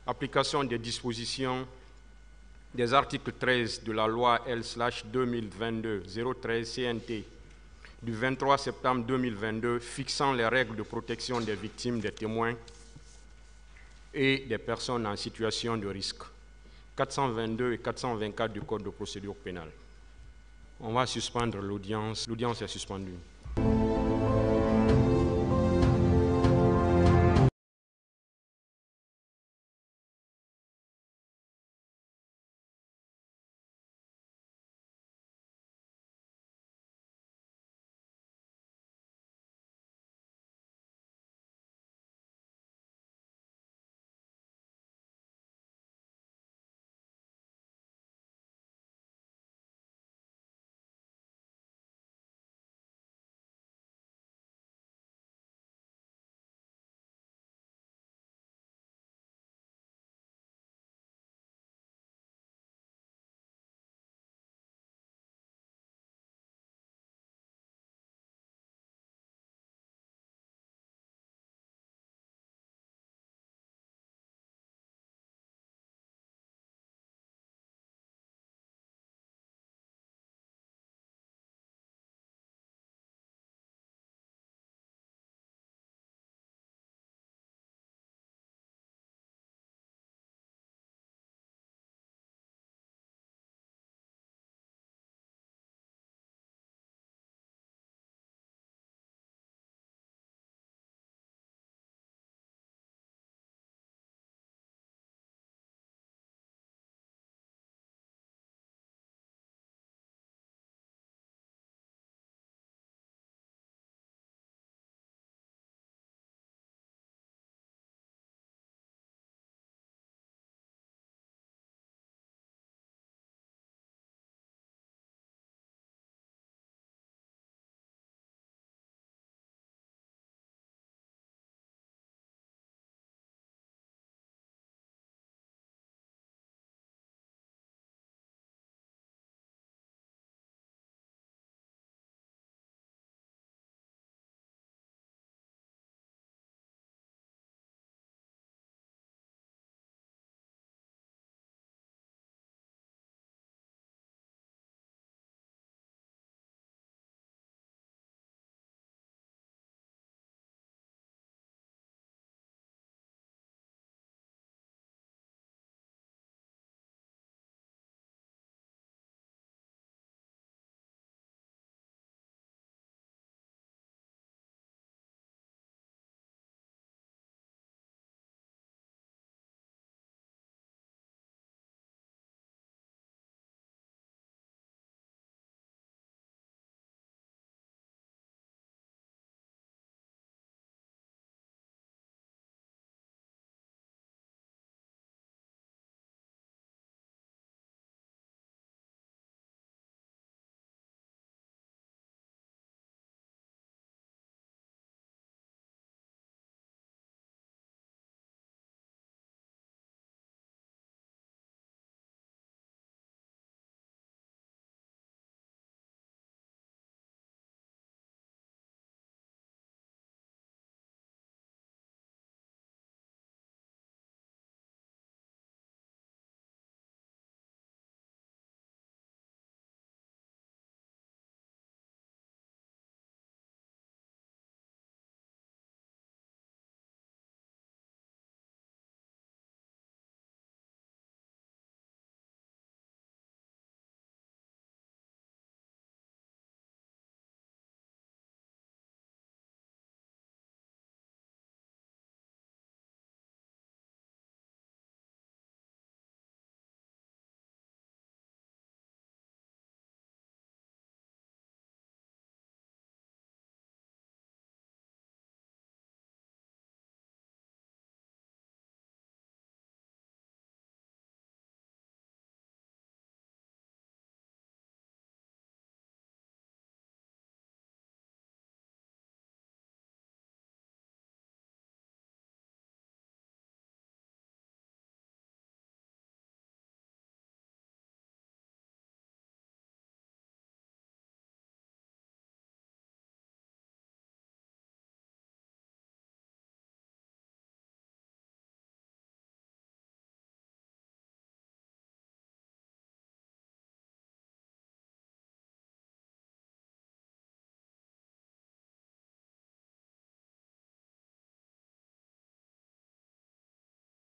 Application des dispositions des articles 13 de la loi L/2022-013 CNT du 23 septembre 2022 fixant les règles de protection des victimes, des témoins et des personnes en situation de risque. 422 et 424 du Code de procédure pénale. On va suspendre l'audience. L'audience est suspendue.